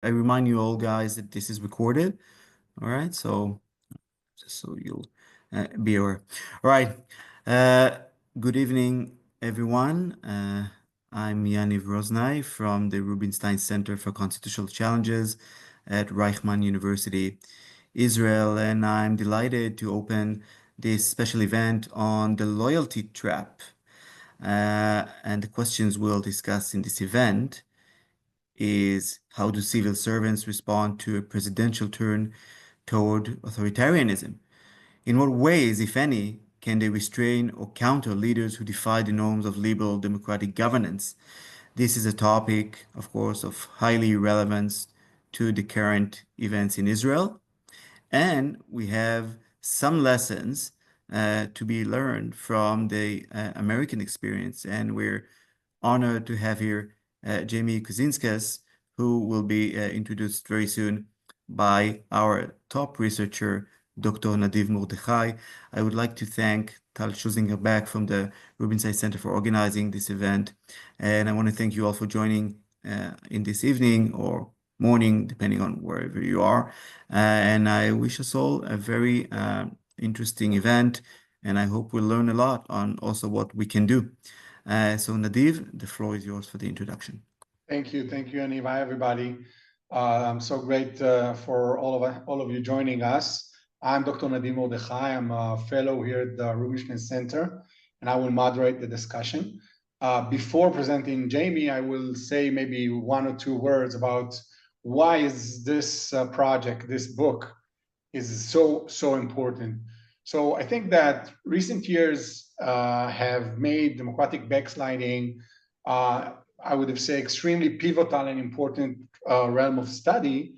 I remind you all, guys, that this is recorded. All right, so just so you'll be aware. All right. Uh, Good evening, everyone. I'm Yaniv Roznai from the Rubinstein Center for Constitutional Challenges at Reichman University, Israel, and I'm delighted to open this special event on the loyalty trap. And the questions we'll discuss in this event is how do civil servants respond to a presidential turn toward authoritarianism? In what ways, if any, can they restrain or counter leaders who defy the norms of liberal democratic governance? This is a topic, of course, of highly relevance to the current events in Israel. And we have some lessons to be learned from the American experience. And we're honored to have here Jamie Kuzinskas, who will be introduced very soon by our top researcher, Dr. Nadiv Mordechai. I would like to thank Tal Schusinger back from the Rubinstein Center for organizing this event. And I want to thank you all for joining in this evening or morning, depending on wherever you are. And I wish us all a very interesting event. And I hope we'll learn a lot on also what we can do. So Nadiv, the floor is yours for the introduction. Thank you, Yaniv. Hi, everybody. I'm so great for all of you joining us. I'm Dr. Nadim Mordechai. I'm a fellow here at the Rubinstein Center, and I will moderate the discussion. Before presenting Jamie, I will say maybe one or two words about why is this project, this book, is so important. So I think that recent years have made democratic backsliding I would have said extremely pivotal and important realm of study,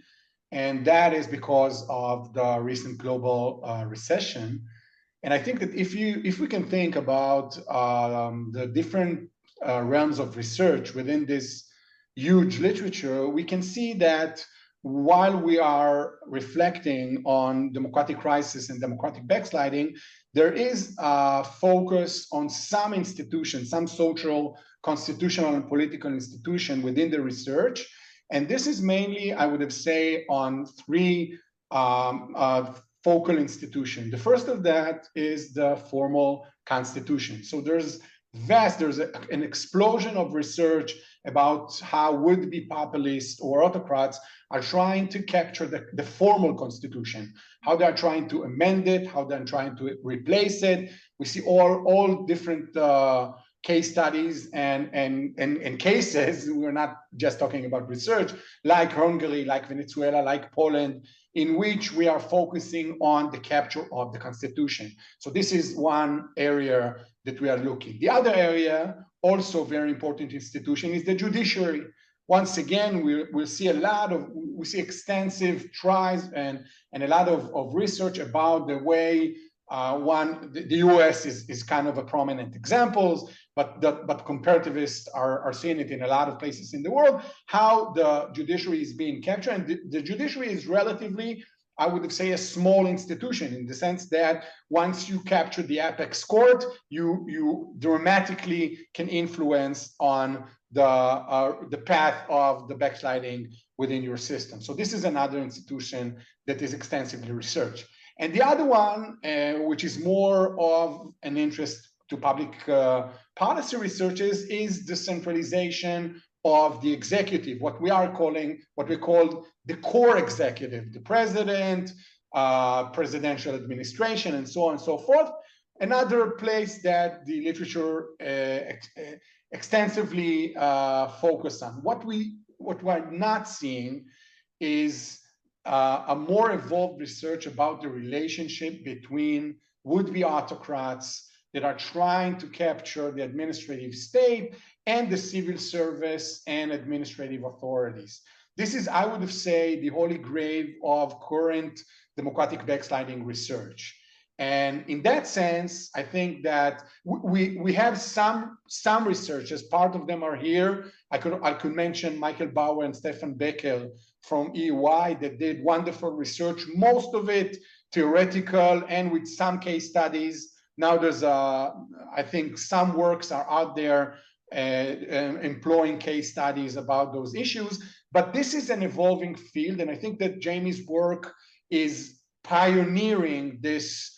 and that is because of the recent global recession. And I think that if we can think about the different realms of research within this huge literature, we can see that while we are reflecting on democratic crisis and democratic backsliding, there is a focus on some institutions, some social, constitutional, and political institution within the research. And this is mainly, I would have say, on three focal institutions. The first of that is the formal constitution. So there's an explosion of research about how would-be populists or autocrats are trying to capture the formal constitution, how they're trying to amend it, how they're trying to replace it. We see all different case studies and cases. We're not just talking about research, like Hungary, like Venezuela, like Poland, in which we are focusing on the capture of the constitution. So this is one area that we are looking. The other area, also very important institution, is the judiciary. Once again, we'll see we see extensive trials and a lot of research about the way the US is kind of a prominent example, but comparativists are seeing it in a lot of places in the world, how the judiciary is being captured. And the judiciary is relatively, I would say, a small institution in the sense that once you capture the apex court, you dramatically can influence on the path of the backsliding within your system. So this is another institution that is extensively researched. And the other one, which is more of an interest to public policy researchers, is the centralization of the executive, what we call the core executive, the president, presidential administration, and so on and so forth. Another place that the literature extensively focused on. What we're not seeing is a more evolved research about the relationship between would-be autocrats that are trying to capture the administrative state and the civil service and administrative authorities. This is, I would say, the holy grail of current democratic backsliding research. And in that sense, I think that we have some researchers. Part of them are here. I could mention Michael Bauer and Stefan Beckel from EY that did wonderful research, most of it theoretical and with some case studies. Now there's I think some works are out there employing case studies about those issues. But this is an evolving field, and I think that Jamie's work is pioneering this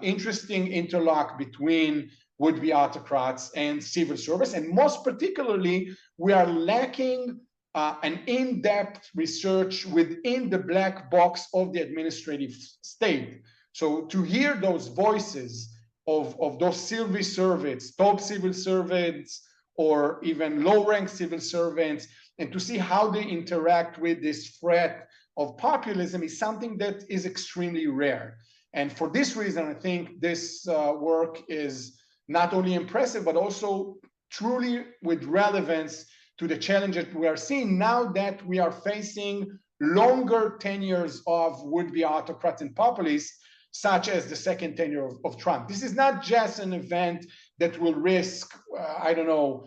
interesting interlock between would-be autocrats and civil service. And most particularly, we are lacking an in-depth research within the black box of the administrative state. So to hear those voices of those civil servants, top civil servants, or even low-ranked civil servants, and to see how they interact with this threat of populism is something that is extremely rare. And for this reason, I think this work is not only impressive, but also truly with relevance to the challenges we are seeing now that we are facing longer tenures of would-be autocrats and populists, such as the second tenure of Trump. This is not just an event that will risk, I don't know,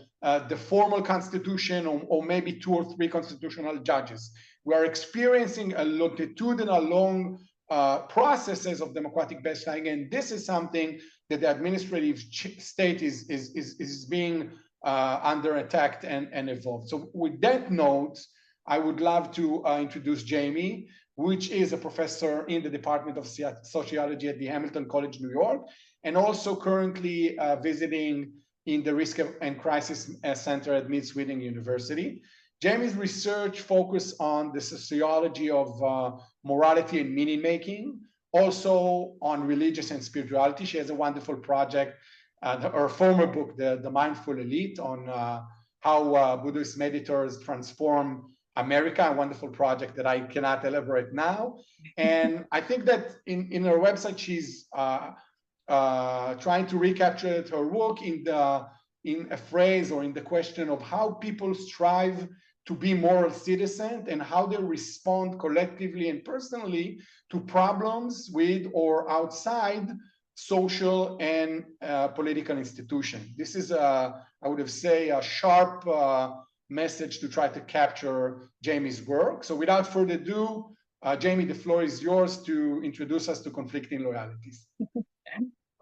the formal constitution or maybe 2 or 3 constitutional judges. We are experiencing a longitudinal long processes of democratic baseline, and this is something that the administrative state is being under attack and evolved. So with that note, I would love to introduce Jamie, which is a professor in the Department of Sociology at the Hamilton College, New York, and also currently visiting in the Risk and Crisis Center at Mid-Sweden University. Jamie's research focuses on the sociology of morality and meaning making, also on religious and spirituality. She has a wonderful project, her former book, The Mindful Elite, on how Buddhist meditators transform America, a wonderful project that I cannot elaborate now. And I think that in her website, she's trying to recapture her work in a phrase or in the question of how people strive to be moral citizens and how they respond collectively and personally to problems with or outside social and political institutions. This is, I would have say, a sharp message to try to capture Jamie's work. So without further ado, Jamie, the floor is yours to introduce us to conflicting loyalties.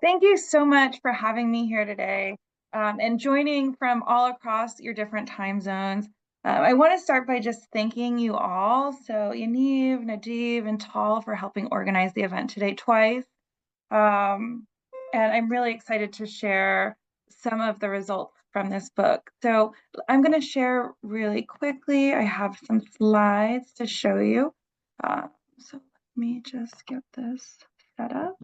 Thank you so much for having me here today and joining from all across your different time zones. I want to start by just thanking you all. So Yaniv, Nadiv, and Tal for helping organize the event today twice. And I'm really excited to share some of the results from this book. So I'm going to share really quickly. I have some slides to show you. So let me just get this set up.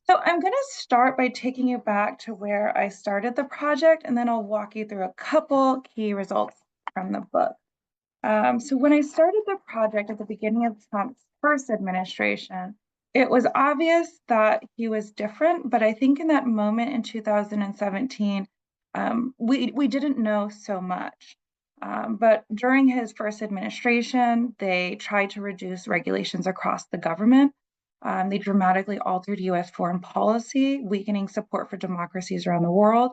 So I'm going to start by taking you back to where I started the project, and then I'll walk you through a couple key results from the book. So when I started the project at the beginning of Trump's first administration, it was obvious that he was different, but I think in that moment in 2017, we didn't know so much. But during his first administration, they tried to reduce regulations across the government. They dramatically altered US foreign policy, weakening support for democracies around the world.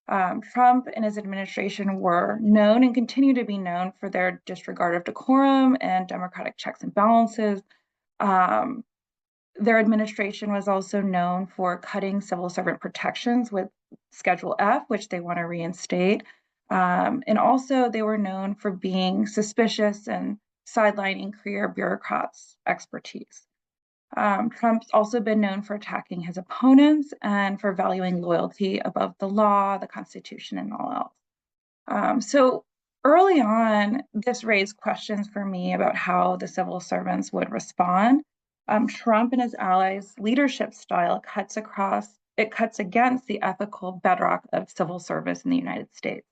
Trump and his administration were known and continue to be known for their disregard of decorum and democratic checks and balances. Their administration was also known for cutting civil servant protections with Schedule F, which they want to reinstate. And also they were known for being suspicious and sidelining career bureaucrats' expertise. Trump's also been known for attacking his opponents and for valuing loyalty above the law, the Constitution, and all else. So early on, this raised questions for me about how the civil servants would respond. Trump and his allies' leadership style cuts against the ethical bedrock of civil service in the United States.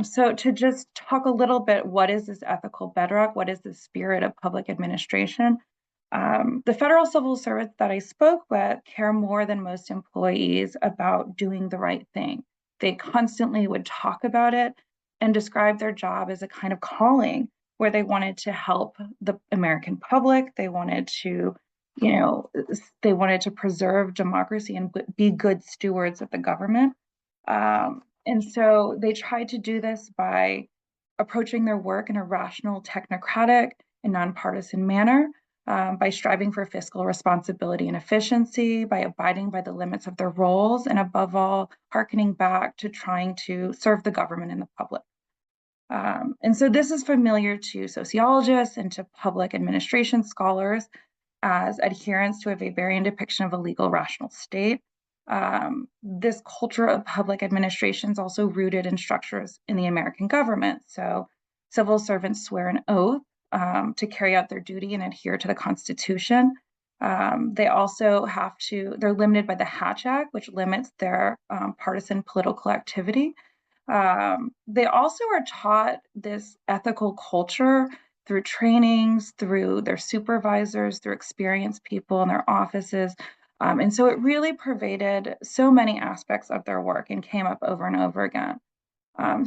So to just talk a little bit, what is this ethical bedrock? What is the spirit of public administration? The federal civil servants that I spoke with care more than most employees about doing the right thing. They constantly would talk about it and describe their job as a kind of calling where they wanted to help the American public. They wanted to, they wanted to preserve democracy and be good stewards of the government. And so they tried to do this by approaching their work in a rational, technocratic, and nonpartisan manner. by striving for fiscal responsibility and efficiency, by abiding by the limits of their roles, and above all, hearkening back to trying to serve the government and the public. And so this is familiar to sociologists and to public administration scholars as adherence to a Weberian depiction of a legal rational state. This culture of public administration is also rooted in structures in the American government. So civil servants swear an oath to carry out their duty and adhere to the Constitution. They also they're limited by the Hatch Act, which limits their partisan political activity. They also are taught this ethical culture through trainings, through their supervisors, through experienced people in their offices. And so it really pervaded so many aspects of their work and came up over and over again.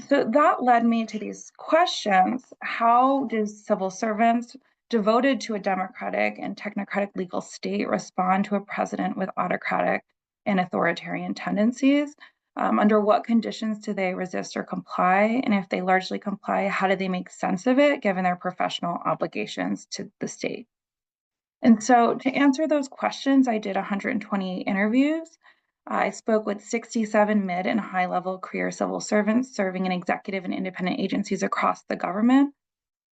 So that led me to these questions. How do civil servants devoted to a democratic and technocratic legal state respond to a president with autocratic and authoritarian tendencies? Under what conditions do they resist or comply? And if they largely comply, how do they make sense of it given their professional obligations to the state? And so to answer those questions, I did 120 interviews. I spoke with 67 mid and high-level career civil servants serving in executive and independent agencies across the government.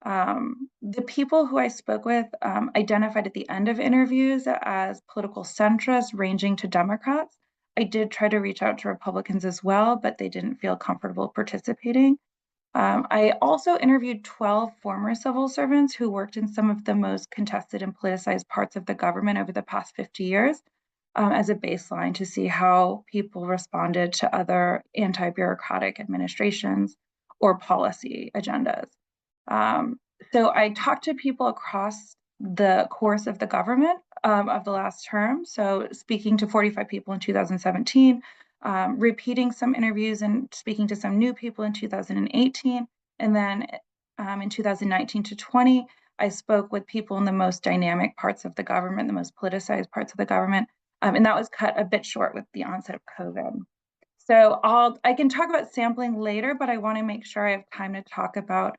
The people who I spoke with identified at the end of interviews as political centrists ranging to Democrats. I did try to reach out to Republicans as well, but they didn't feel comfortable participating. I also interviewed 12 former civil servants who worked in some of the most contested and politicized parts of the government over the past 50 years as a baseline to see how people responded to other anti-bureaucratic administrations or policy agendas. So I talked to people across the course of the government of the last term. So speaking to 45 people in 2017, repeating some interviews and speaking to some new people in 2018. And then in 2019 to 20, I spoke with people in the most dynamic parts of the government, the most politicized parts of the government. And that was cut a bit short with the onset of COVID. So I can talk about sampling later, but I want to make sure I have time to talk about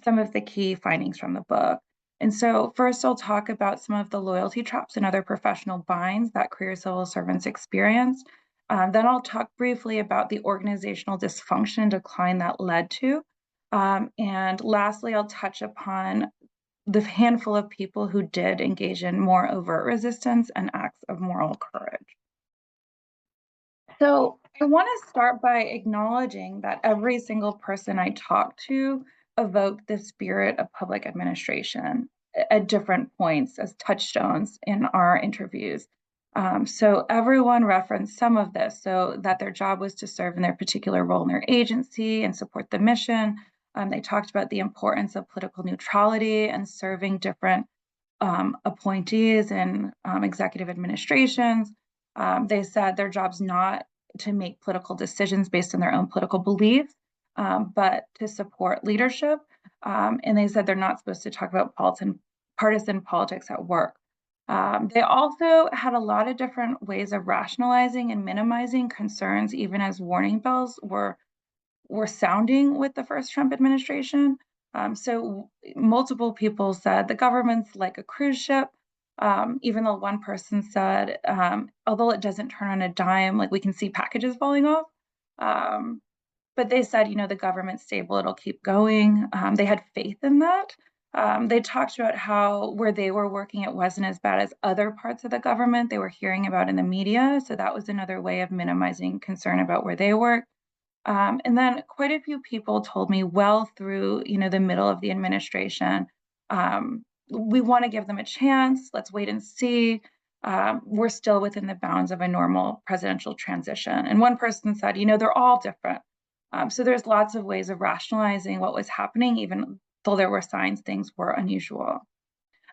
some of the key findings from the book. And so first I'll talk about some of the loyalty traps and other professional binds that career civil servants experience. Then I'll talk briefly about the organizational dysfunction and decline that led to. And lastly, I'll touch upon the handful of people who did engage in more overt resistance and acts of moral courage. So I want to start by acknowledging that every single person I talked to evoked the spirit of public administration at different points as touchstones in our interviews. So everyone referenced some of this, so that their job was to serve in their particular role in their agency and support the mission. They talked about the importance of political neutrality and serving different appointees in executive administrations. They said their job's not to make political decisions based on their own political beliefs, but to support leadership. And they said they're not supposed to talk about partisan politics at work. They also had a lot of different ways of rationalizing and minimizing concerns, even as warning bells were sounding with the first Trump administration. So multiple people said the government's like a cruise ship. Even though one person said, although it doesn't turn on a dime, like we can see packages falling off. But they said, the government's stable, it'll keep going. They had faith in that. They talked about how where they were working, it wasn't as bad as other parts of the government they were hearing about in the media. So that was another way of minimizing concern about where they work. And then quite a few people told me well through, the middle of the administration, we want to give them a chance. Let's wait and see. We're still within the bounds of a normal presidential transition. And one person said, they're all different. So there's lots of ways of rationalizing what was happening, even though there were signs things were unusual.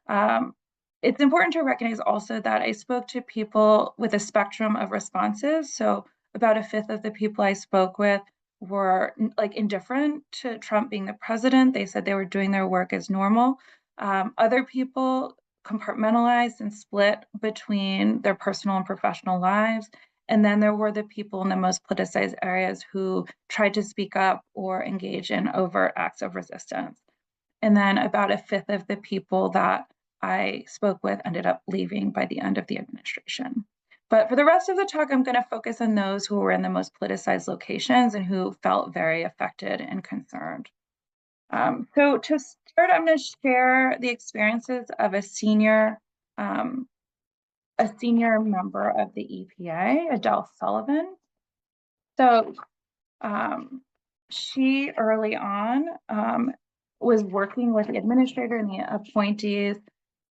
It's important to recognize also that I spoke to people with a spectrum of responses. So about a fifth of the people I spoke with were indifferent to Trump being the president. They said they were doing their work as normal. Other people compartmentalized and split between their personal and professional lives. And then there were the people in the most politicized areas who tried to speak up or engage in overt acts of resistance. And then about a fifth of the people that I spoke with ended up leaving by the end of the administration. But for the rest of the talk, I'm going to focus on those who were in the most politicized locations and who felt very affected and concerned. So to start, I'm going to share the experiences of a senior member of the EPA, Adele Sullivan. So she early on was working with the administrator and the appointees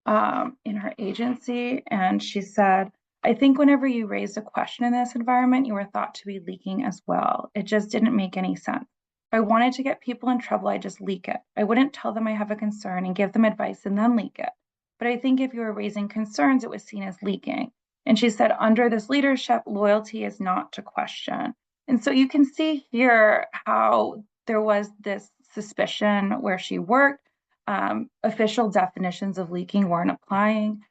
in her agency, and she said, I think whenever you raised a question in this environment, you were thought to be leaking as well. It just didn't make any sense. If I wanted to get people in trouble, I just leak it. I wouldn't tell them I have a concern and give them advice and then leak it. But I think if you were raising concerns, it was seen as leaking. And she said, under this leadership, loyalty is not to question. And so you can see here how there was this suspicion where she worked. Official definitions of leaking weren't applying.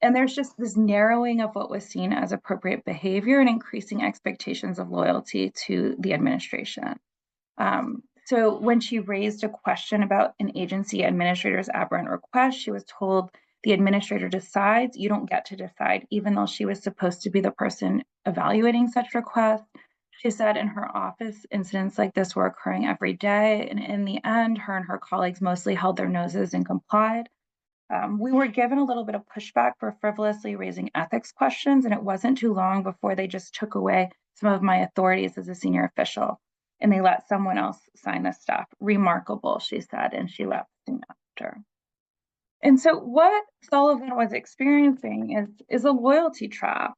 And there's just this narrowing of what was seen as appropriate behavior and increasing expectations of loyalty to the administration. So when she raised a question about an agency administrator's aberrant request, she was told the administrator decides, you don't get to decide, even though she was supposed to be the person evaluating such requests. She said in her office, incidents like this were occurring every day. And in the end, her and her colleagues mostly held their noses and complied. We were given a little bit of pushback for frivolously raising ethics questions, and it wasn't too long before they just took away some of my authorities as a senior official, and they let someone else sign the stuff. Remarkable, she said, and she left soon after. And so what Sullivan was experiencing is a loyalty trap.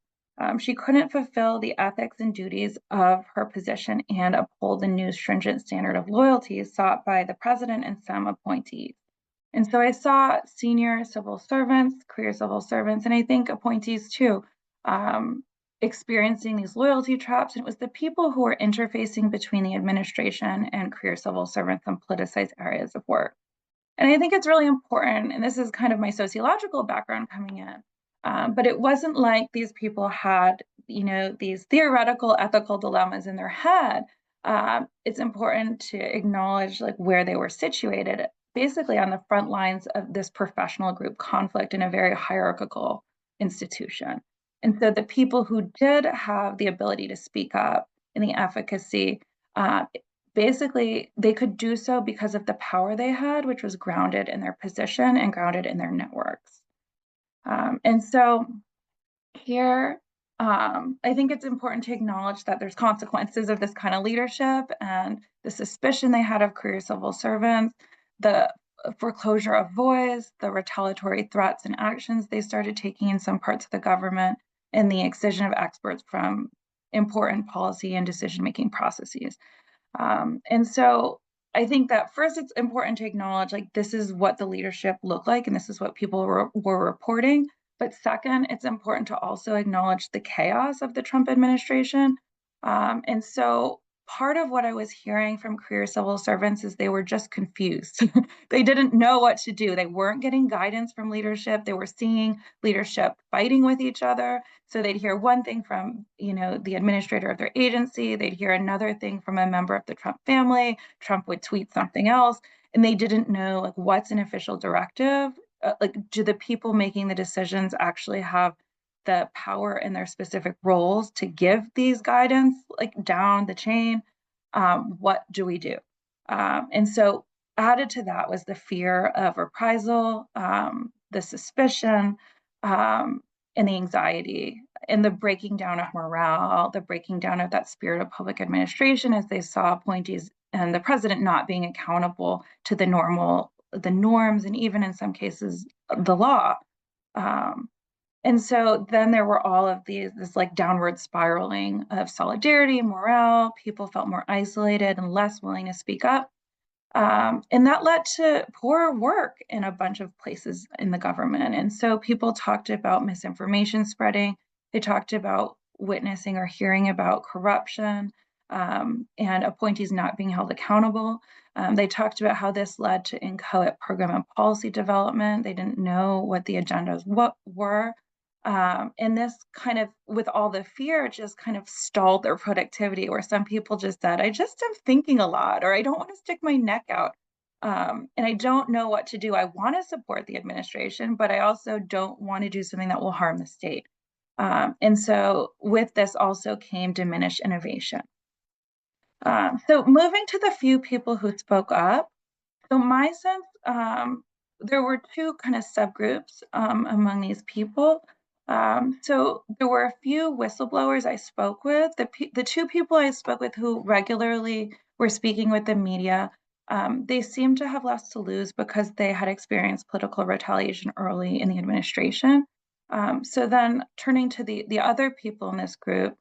She couldn't fulfill the ethics and duties of her position and uphold the new stringent standard of loyalty sought by the president and some appointees. And so I saw senior civil servants, career civil servants, and I think appointees too, experiencing these loyalty traps. And it was the people who were interfacing between the administration and career civil servants in politicized areas of work. And I think it's really important, and this is kind of my sociological background coming in, but it wasn't like these people had, these theoretical ethical dilemmas in their head. It's important to acknowledge like where they were situated, basically on the front lines of this professional group conflict in a very hierarchical institution. And so the people who did have the ability to speak up in the efficacy, basically they could do so because of the power they had, which was grounded in their position and grounded in their networks. And so here, I think it's important to acknowledge that there's consequences of this kind of leadership and the suspicion they had of career civil servants, the foreclosure of voice, the retaliatory threats and actions they started taking in some parts of the government, and the excision of experts from important policy and decision-making processes. And so I think that first it's important to acknowledge like this is what the leadership looked like and this is what people were reporting. But second, it's important to also acknowledge the chaos of the Trump administration. And so part of what I was hearing from career civil servants is they were just confused. They didn't know what to do. They weren't getting guidance from leadership. They were seeing leadership fighting with each other. So they'd hear one thing from, the administrator of their agency. They'd hear another thing from a member of the Trump family. Trump would tweet something else, and they didn't know like what's an official directive. Like, do the people making the decisions actually have the power in their specific roles to give these guidance like down the chain? What do we do? And so added to that was the fear of reprisal, the suspicion, and the anxiety, and the breaking down of morale, the breaking down of that spirit of public administration as they saw appointees and the president not being accountable to the norms, and even in some cases, the law. And so then there were all of this like downward spiraling of solidarity, morale. People felt more isolated and less willing to speak up. And that led to poor work in a bunch of places in the government. And so people talked about misinformation spreading. They talked about witnessing or hearing about corruption, and appointees not being held accountable. They talked about how this led to inchoate program and policy development. They didn't know what the agendas were. And this kind of, with all the fear, just kind of stalled their productivity, where some people just said, I just am thinking a lot, or I don't want to stick my neck out. And I don't know what to do. I want to support the administration, but I also don't want to do something that will harm the state. And so with this also came diminished innovation. So moving to the few people who spoke up, so my sense, there were two kind of subgroups among these people. So there were a few whistleblowers I spoke with. The two people I spoke with who regularly were speaking with the media, they seemed to have less to lose because they had experienced political retaliation early in the administration. So then turning to the other people in this group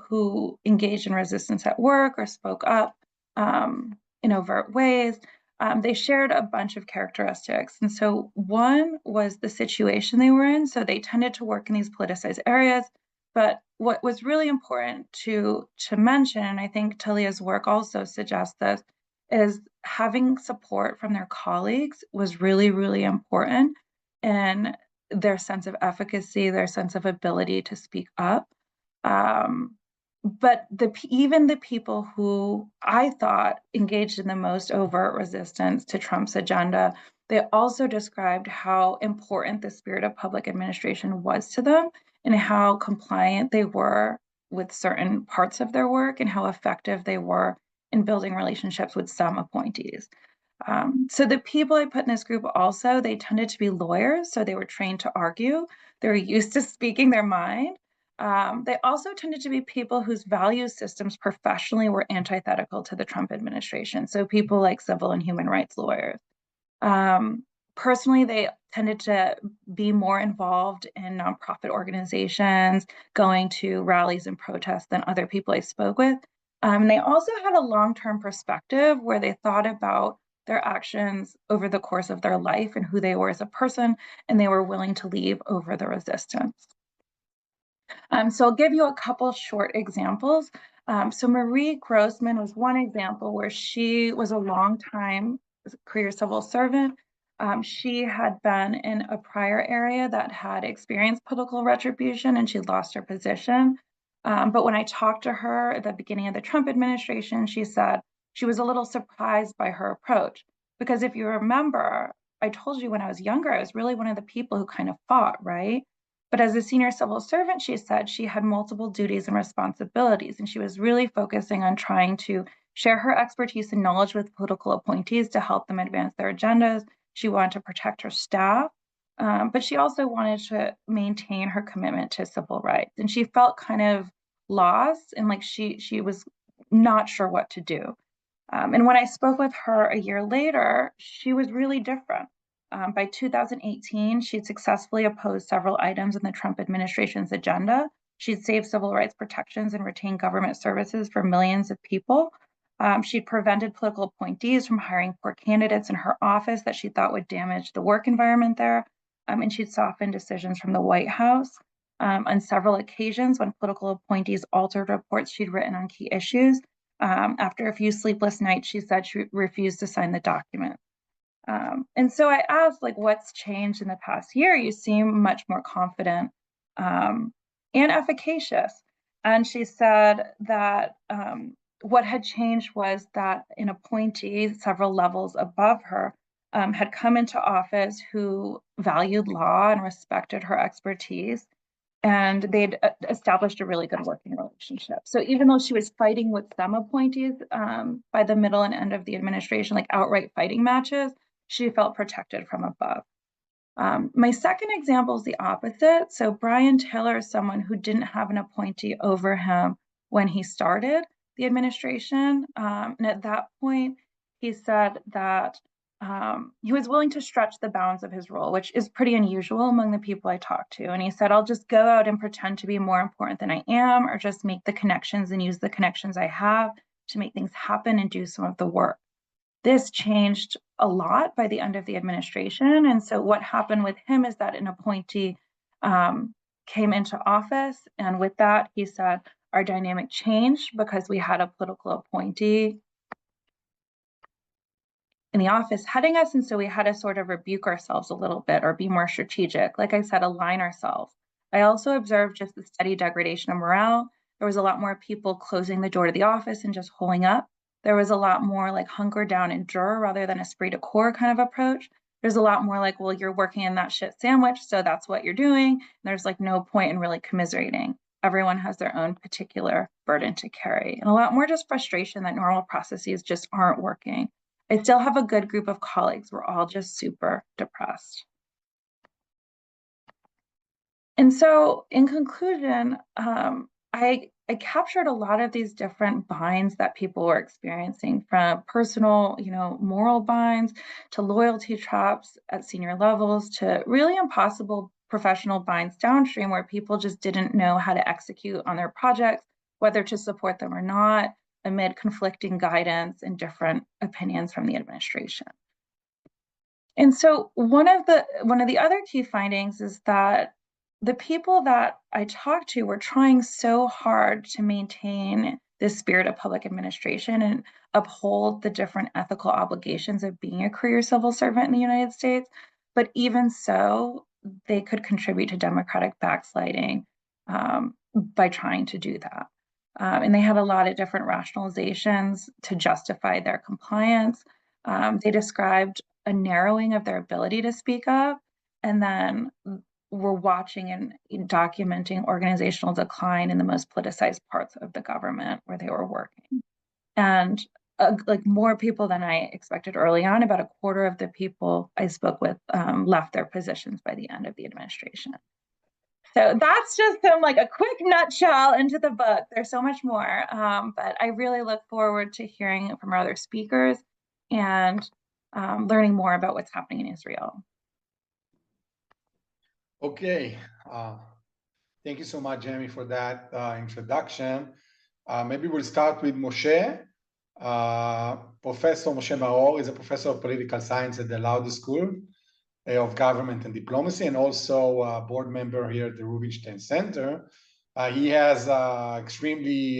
who engaged in resistance at work or spoke up in overt ways, they shared a bunch of characteristics. And so one was the situation they were in. So they tended to work in these politicized areas. But what was really important to mention, and I think Talia's work also suggests this, is having support from their colleagues was really, really important in their sense of efficacy, their sense of ability to speak up. But even the people who I thought engaged in the most overt resistance to Trump's agenda, they also described how important the spirit of public administration was to them and how compliant they were with certain parts of their work and how effective they were in building relationships with some appointees. So the people I put in this group also, they tended to be lawyers, so they were trained to argue. They were used to speaking their mind. They also tended to be people whose value systems professionally were antithetical to the Trump administration. So people like civil and human rights lawyers. Personally, they tended to be more involved in nonprofit organizations, going to rallies and protests than other people I spoke with. They also had a long-term perspective where they thought about their actions over the course of their life and who they were as a person, and they were willing to leave over the resistance. So I'll give you a couple short examples. So Marie Grossman was one example where she was a long-time career civil servant. She had been in a prior area that had experienced political retribution and she lost her position. But when I talked to her at the beginning of the Trump administration, she said she was a little surprised by her approach. Because if you remember, I told you when I was younger, I was really one of the people who kind of fought, right? But as a senior civil servant, she said she had multiple duties and responsibilities, and she was really focusing on trying to share her expertise and knowledge with political appointees to help them advance their agendas. She wanted to protect her staff, but she also wanted to maintain her commitment to civil rights. And she felt kind of lost and like she was not sure what to do. And when I spoke with her a year later, she was really different. By 2018, she'd successfully opposed several items in the Trump administration's agenda. She'd saved civil rights protections and retained government services for millions of people. She'd prevented political appointees from hiring poor candidates in her office that she thought would damage the work environment there. And she'd softened decisions from the White House. On several occasions, when political appointees altered reports she'd written on key issues, after a few sleepless nights, she said she refused to sign the document. And so I asked, like, what's changed in the past year? You seem much more confident and efficacious. And she said that what had changed was that an appointee several levels above her had come into office who valued law and respected her expertise. And they'd established a really good working relationship. So even though she was fighting with some appointees by the middle and end of the administration, like outright fighting matches, she felt protected from above. My second example is the opposite. So Brian Taylor is someone who didn't have an appointee over him when he started the administration. And at that point, he said that he was willing to stretch the bounds of his role, which is pretty unusual among the people I talked to. And he said, I'll just go out and pretend to be more important than I am, or just make the connections and use the connections I have to make things happen and do some of the work. This changed a lot by the end of the administration. And so what happened with him is that an appointee came into office. And with that, he said, our dynamic changed because we had a political appointee in the office heading us. And so we had to sort of rebuke ourselves a little bit or be more strategic. Like I said, align ourselves. I also observed just the steady degradation of morale. There was a lot more people closing the door to the office and just holding up. there was a lot more like hunker down, endure rather than esprit de corps kind of approach. There's a lot more like, well, you're working in that shit sandwich, so that's what you're doing. There's like no point in really commiserating. Everyone has their own particular burden to carry, and a lot more just frustration that normal processes just aren't working. I still have a good group of colleagues. We're all just super depressed. And so in conclusion, I captured a lot of these different binds that people were experiencing, from personal, moral binds to loyalty traps at senior levels to really impossible professional binds downstream, where people just didn't know how to execute on their projects, whether to support them or not, amid conflicting guidance and different opinions from the administration. And so one of the other key findings is that the people that I talked to were trying so hard to maintain this spirit of public administration and uphold the different ethical obligations of being a career civil servant in the United States. But even so, they could contribute to democratic backsliding by trying to do that. And they had a lot of different rationalizations to justify their compliance. They described a narrowing of their ability to speak up, and then we're watching and documenting organizational decline in the most politicized parts of the government where they were working. And like more people than I expected early on, about a quarter of the people I spoke with left their positions by the end of the administration. So that's just like a quick nutshell into the book. There's so much more, but I really look forward to hearing from our other speakers and learning more about what's happening in Israel. Okay, thank you so much, Jamie, for that introduction. Maybe we'll start with Moshe. Professor Moshe Maor is a professor of political science at the Lauder School of Government and Diplomacy, and also a board member here at the Rubinstein Center. He has extremely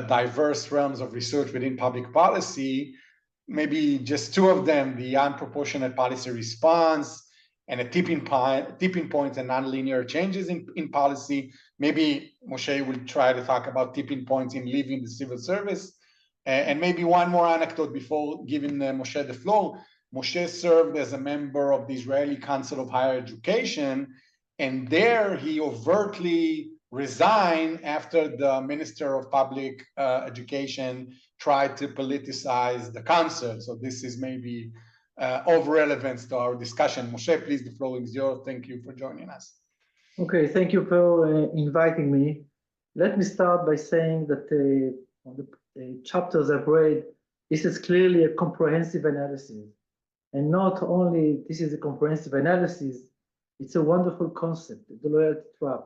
diverse realms of research within public policy. Maybe just two of them: the unproportionate policy response and a tipping point and nonlinear changes in policy. Maybe Moshe will try to talk about tipping points in leaving the civil service. And maybe one more anecdote before giving Moshe the floor. Moshe served as a member of the Israeli Council of Higher Education, and there he overtly resigned after the Minister of Public Education tried to politicize the council. So this is maybe of relevance to our discussion. Moshe, please, the floor is yours. Thank you for joining us. Okay, thank you for inviting me. Let me start by saying that on the chapters I've read, this is clearly a comprehensive analysis. And not only this is a comprehensive analysis, it's a wonderful concept, the loyalty trap,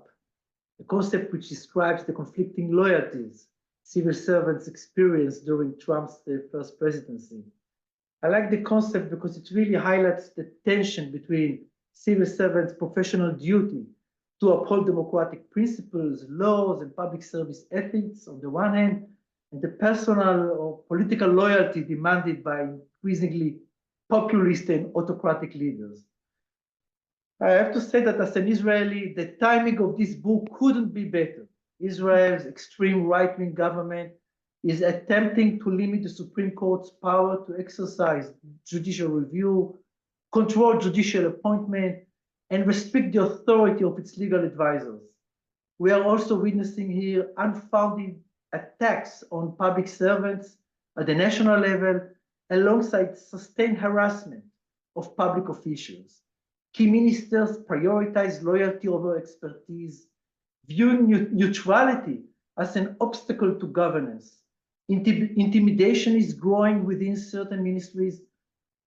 a concept which describes the conflicting loyalties civil servants experience during Trump's first presidency. I like the concept because it really highlights the tension between civil servants' professional duty to uphold democratic principles, laws, and public service ethics on the one hand, and the personal or political loyalty demanded by increasingly populist and autocratic leaders. I have to say that as an Israeli, the timing of this book couldn't be better. Israel's extreme right-wing government is attempting to limit the Supreme Court's power to exercise judicial review, control judicial appointment, and restrict the authority of its legal advisors. We are also witnessing here unfounded attacks on public servants at the national level, alongside sustained harassment of public officials. Key ministers prioritize loyalty over expertise, viewing neutrality as an obstacle to governance. Intimidation is growing within certain ministries,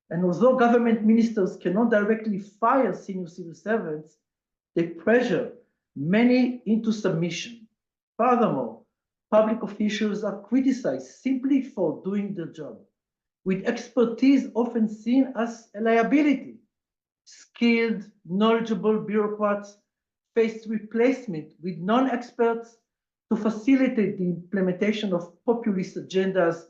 and although government ministers cannot directly fire senior civil servants, they pressure many into submission. Furthermore, public officials are criticized simply for doing their job, with expertise often seen as a liability. Skilled, knowledgeable bureaucrats face replacement with non-experts to facilitate the implementation of populist agendas,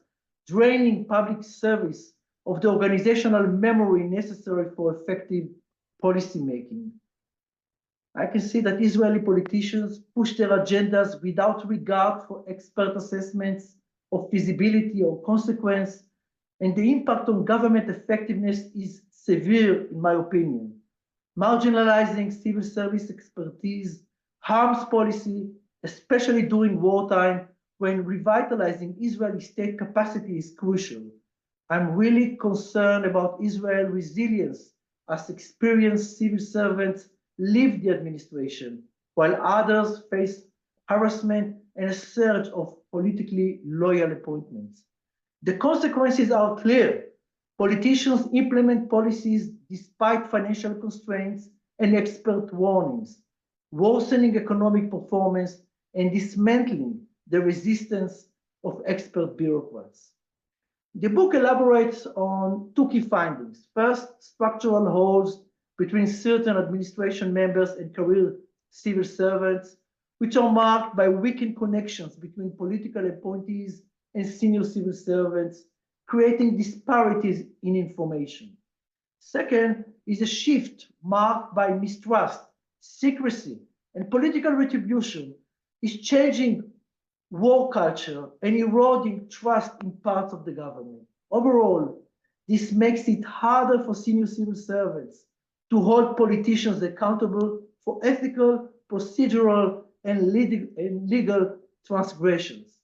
draining public service of the organizational memory necessary for effective policymaking. I can see that Israeli politicians push their agendas without regard for expert assessments of feasibility or consequence, and the impact on government effectiveness is severe, in my opinion. Marginalizing civil service expertise harms policy, especially during wartime, when revitalizing Israeli state capacity is crucial. I'm really concerned about Israel's resilience as experienced civil servants leave the administration, while others face harassment and a surge of politically loyal appointments. The consequences are clear. Politicians implement policies despite financial constraints and expert warnings, worsening economic performance and dismantling the resistance of expert bureaucrats. The book elaborates on two key findings. First, structural holes between certain administration members and career civil servants, which are marked by weakened connections between political appointees and senior civil servants, creating disparities in information. Second is a shift marked by mistrust, secrecy, and political retribution is changing war culture and eroding trust in parts of the government. Overall, this makes it harder for senior civil servants to hold politicians accountable for ethical, procedural, and legal transgressions.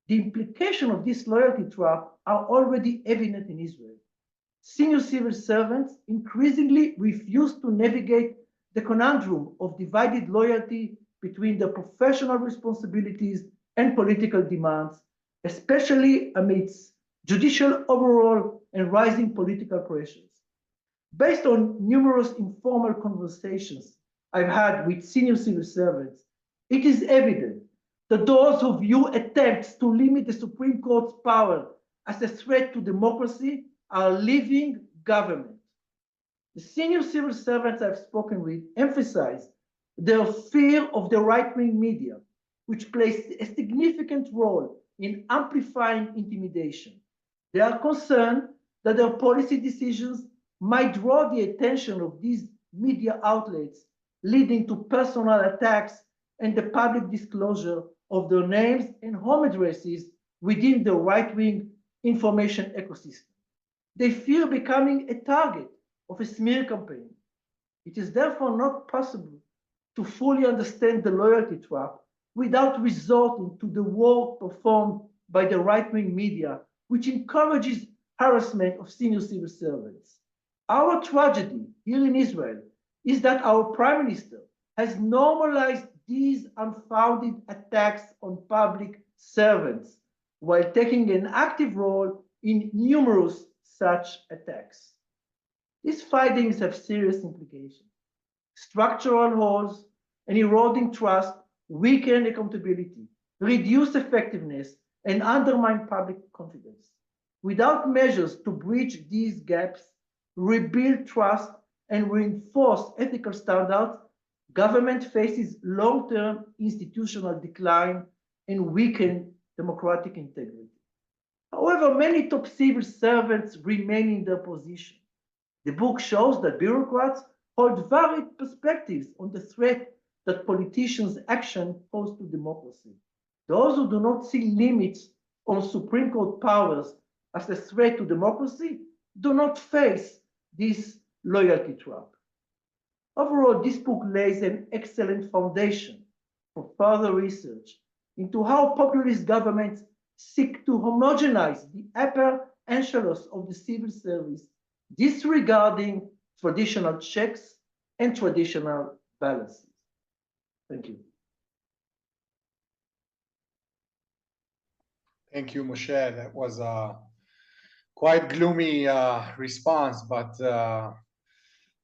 The implications of this loyalty trap are already evident in Israel. Senior civil servants increasingly refuse to navigate the conundrum of divided loyalty between their professional responsibilities and political demands, especially amidst judicial overhaul and rising political pressures. Based on numerous informal conversations I've had with senior civil servants, it is evident that those who view attempts to limit the Supreme Court's power as a threat to democracy are leaving government. The senior civil servants I've spoken with emphasize their fear of the right-wing media, which plays a significant role in amplifying intimidation. They are concerned that their policy decisions might draw the attention of these media outlets, leading to personal attacks and the public disclosure of their names and home addresses within the right-wing information ecosystem. They fear becoming a target of a smear campaign. It is therefore not possible to fully understand the loyalty trap without resorting to the work performed by the right-wing media, which encourages harassment of senior civil servants. Our tragedy here in Israel is that our Prime Minister has normalized these unfounded attacks on public servants while taking an active role in numerous such attacks. These findings have serious implications. Structural holes and eroding trust weaken accountability, reduce effectiveness, and undermine public confidence. Without measures to bridge these gaps, rebuild trust, and reinforce ethical standards, government faces long-term institutional decline and weakened democratic integrity. However, many top civil servants remain in their position. The book shows that bureaucrats hold varied perspectives on the threat that politicians' action pose to democracy. Those who do not see limits on Supreme Court powers as a threat to democracy do not face this loyalty trap. Overall, this book lays an excellent foundation for further research into how populist governments seek to homogenize the upper echelons of the civil service, disregarding traditional checks and traditional balances. Thank you. Thank you, Moshe. That was a quite gloomy response, but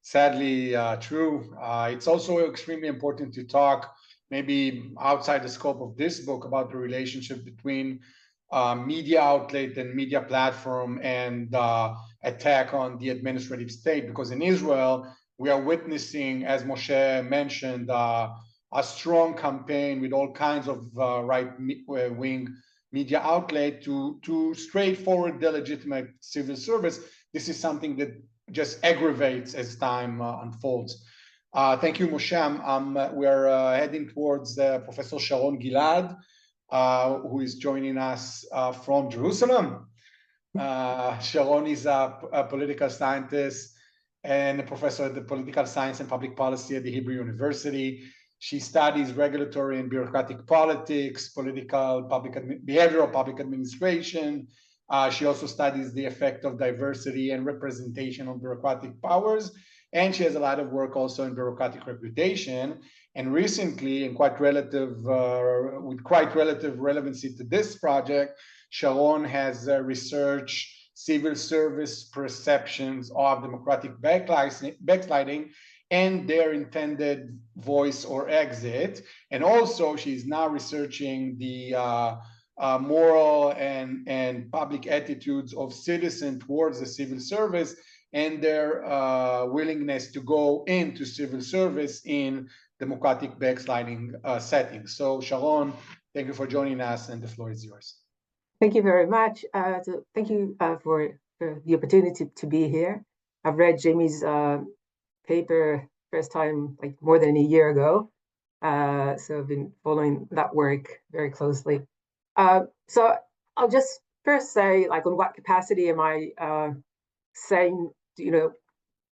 sadly true. It's also extremely important to talk, maybe outside the scope of this book, about the relationship between media outlet and media platform and attack on the administrative state. Because in Israel, we are witnessing, as Moshe mentioned, a strong campaign with all kinds of right-wing media outlet to straightforward delegitimate civil service. This is something that just aggravates as time unfolds. Thank you, Moshe. We are heading towards Professor Sharon Gilad. who is joining us from Jerusalem. Sharon is a political scientist and a professor at the Political Science and Public Policy at the Hebrew University. She studies regulatory and bureaucratic politics, behavioral public administration. She also studies the effect of diversity and representation on bureaucratic powers. And she has a lot of work also in bureaucratic reputation. And recently, and with quite relative relevancy to this project, Sharon has researched civil service perceptions of democratic backsliding and their intended voice or exit. And also, she's now researching the moral and public attitudes of citizens towards the civil service and their willingness to go into civil service in democratic backsliding settings. So Sharon, thank you for joining us, and the floor is yours. Thank you very much. Thank you for the opportunity to be here. I've read Jamie's paper first time like more than a year ago. So I've been following that work very closely. So I'll just first say, like, on what capacity am I saying,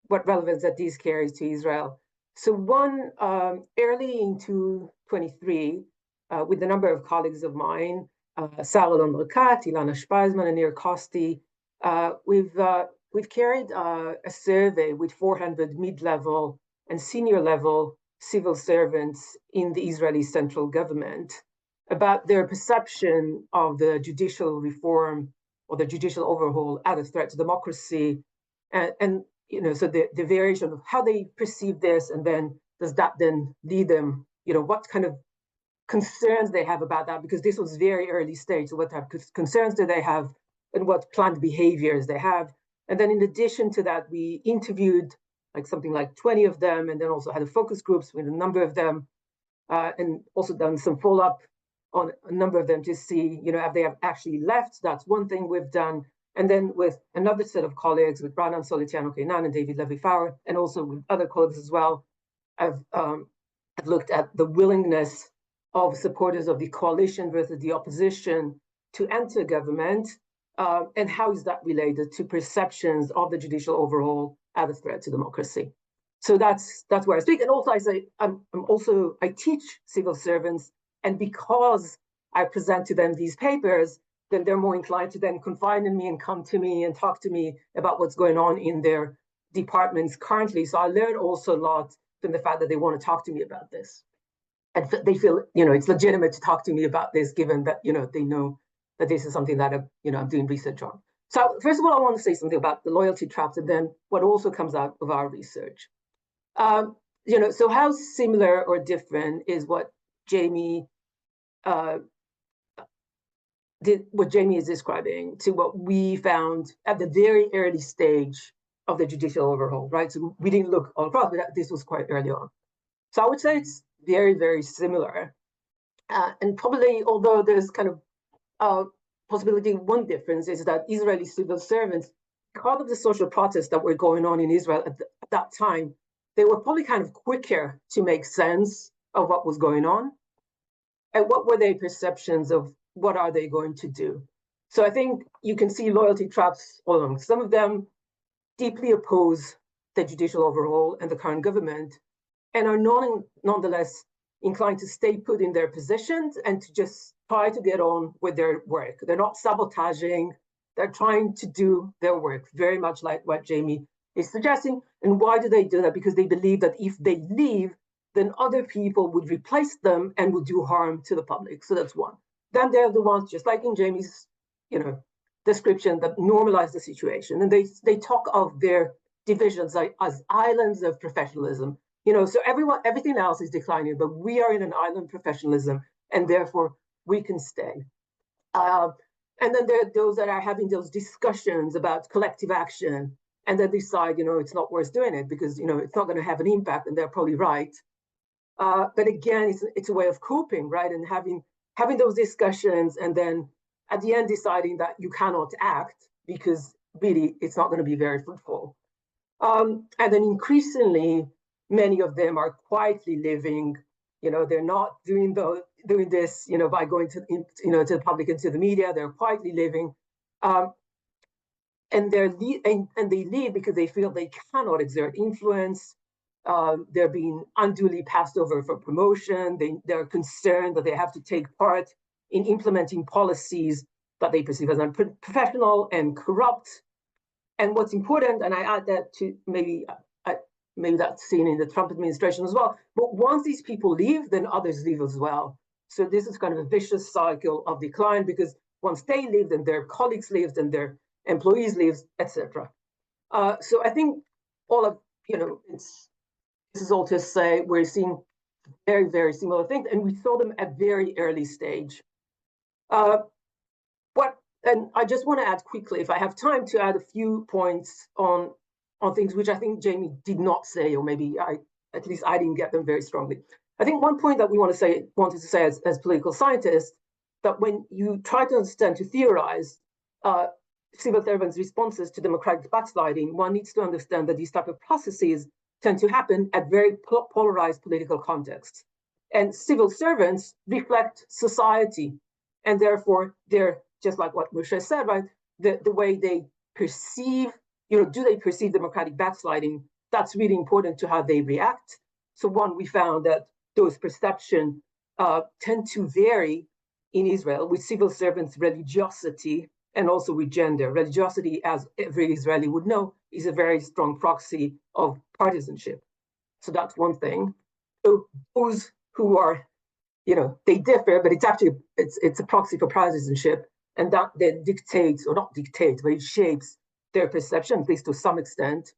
what relevance that this carries to Israel? So one, early in 2023, with a number of colleagues of mine, Sarah Lomberkat, Ilana Speisman, and Nir Kosti, we've carried a survey with 400 mid-level and senior level civil servants in the Israeli central government about their perception of the judicial reform or the judicial overhaul as a threat to democracy, and so the variation of how they perceive this, and then does that then lead them, what kind of concerns they have about that, because this was very early stage. So what type of concerns do they have, and what planned behaviors they have? And then in addition to that, we interviewed something like 20 of them, and then also had a focus groups with a number of them, and also done some follow-up on a number of them to see, if they have actually left. That's one thing we've done. And then with another set of colleagues, with Ra'anan Solitiano Kainan and David Levy-Farah, and also with other colleagues as well, I've looked at the willingness of supporters of the coalition versus the opposition to enter government, and how is that related to perceptions of the judicial overhaul as a threat to democracy. So that's where I speak. And also I say, I teach civil servants, and because I present to them these papers, then they're more inclined to then confide in me and come to me and talk to me about what's going on in their departments currently. So I learned also a lot from the fact that they want to talk to me about this. And they feel, it's legitimate to talk to me about this, given that, they know that this is something that I'm doing research on. So first of all, I want to say something about the loyalty traps, and then what also comes out of our research. So how similar or different is what Jamie what Jamie is describing to what we found at the very early stage of the judicial overhaul, right? So we didn't look all across, but this was quite early on. So I would say it's very, very similar. And probably, although there's kind of possibility, one difference is that Israeli civil servants, because of the social protests that were going on in Israel at that time, they were probably kind of quicker to make sense of what was going on. And what were their perceptions of what are they going to do? So I think you can see loyalty traps all along. Some of them deeply oppose the judicial overhaul and the current government, and are nonetheless inclined to stay put in their positions and to just try to get on with their work. They're not sabotaging, they're trying to do their work, very much like what Jamie is suggesting. And why do they do that? Because they believe that if they leave, then other people would replace them and would do harm to the public. So that's one. Then they're the ones, just like in Jamie's, description, that normalize the situation. And they talk of their divisions as islands of professionalism. So everything else is declining, but we are in an island professionalism, and therefore we can stay. And then there are those that are having those discussions about collective action, and then decide, it's not worth doing it because, it's not going to have an impact, and they're probably right. But again, it's a way of coping, right? And having those discussions, and then at the end deciding that you cannot act because really it's not going to be very fruitful. And then increasingly, many of them are quietly living You know, they're not doing this, you know, by going to, you know, to the public and to the media. They're quietly living, and they leave because they feel they cannot exert influence. They're being unduly passed over for promotion. They're concerned that they have to take part in implementing policies that they perceive as unprofessional and corrupt. And what's important, and I add that to maybe that's seen in the Trump administration as well, but once these people leave, then others leave as well. So this is kind of a vicious cycle of decline, because once they leave, then their colleagues leave, then their employees leave, etc. So I think all of, you know, this is all to say we're seeing very, very similar things, and we saw them at very early stage. And I just want to add quickly, if I have time, to add a few points on things which I think Jamie did not say, or maybe at least I didn't get them very strongly. I think one point that we wanted to say as political scientists, that when you try to understand, to theorize civil servants' responses to democratic backsliding, one needs to understand that these type of processes tend to happen at very polarized political contexts. And civil servants reflect society, and therefore they're, just like what Moshe said, right? The way they perceive, you know, do they perceive democratic backsliding? That's really important to how they react. So we found that those perceptions tend to vary in Israel with civil servants' religiosity and also with gender. Religiosity, as every Israeli would know, is a very strong proxy of partisanship. So that's one thing. So those who are, you know, they differ, but it's actually, it's a proxy for partisanship. And that then dictates, or not dictates, but it shapes their perception, at least to some extent.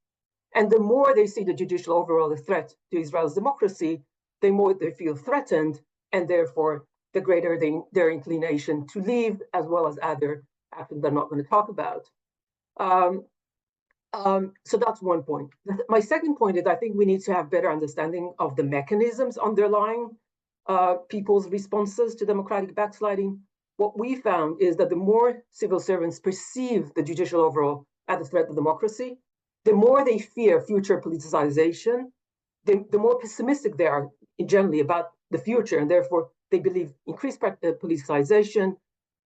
And the more they see the judicial overall a threat to Israel's democracy, the more they feel threatened, and therefore the greater their inclination to leave, as well as other actions I'm not going to talk about. So that's one point. My second point is I think we need to have better understanding of the mechanisms underlying people's responses to democratic backsliding. What we found is that the more civil servants perceive the judicial overall as a threat to democracy, the more they fear future politicization, the more pessimistic they are generally about the future, and therefore they believe increased politicization,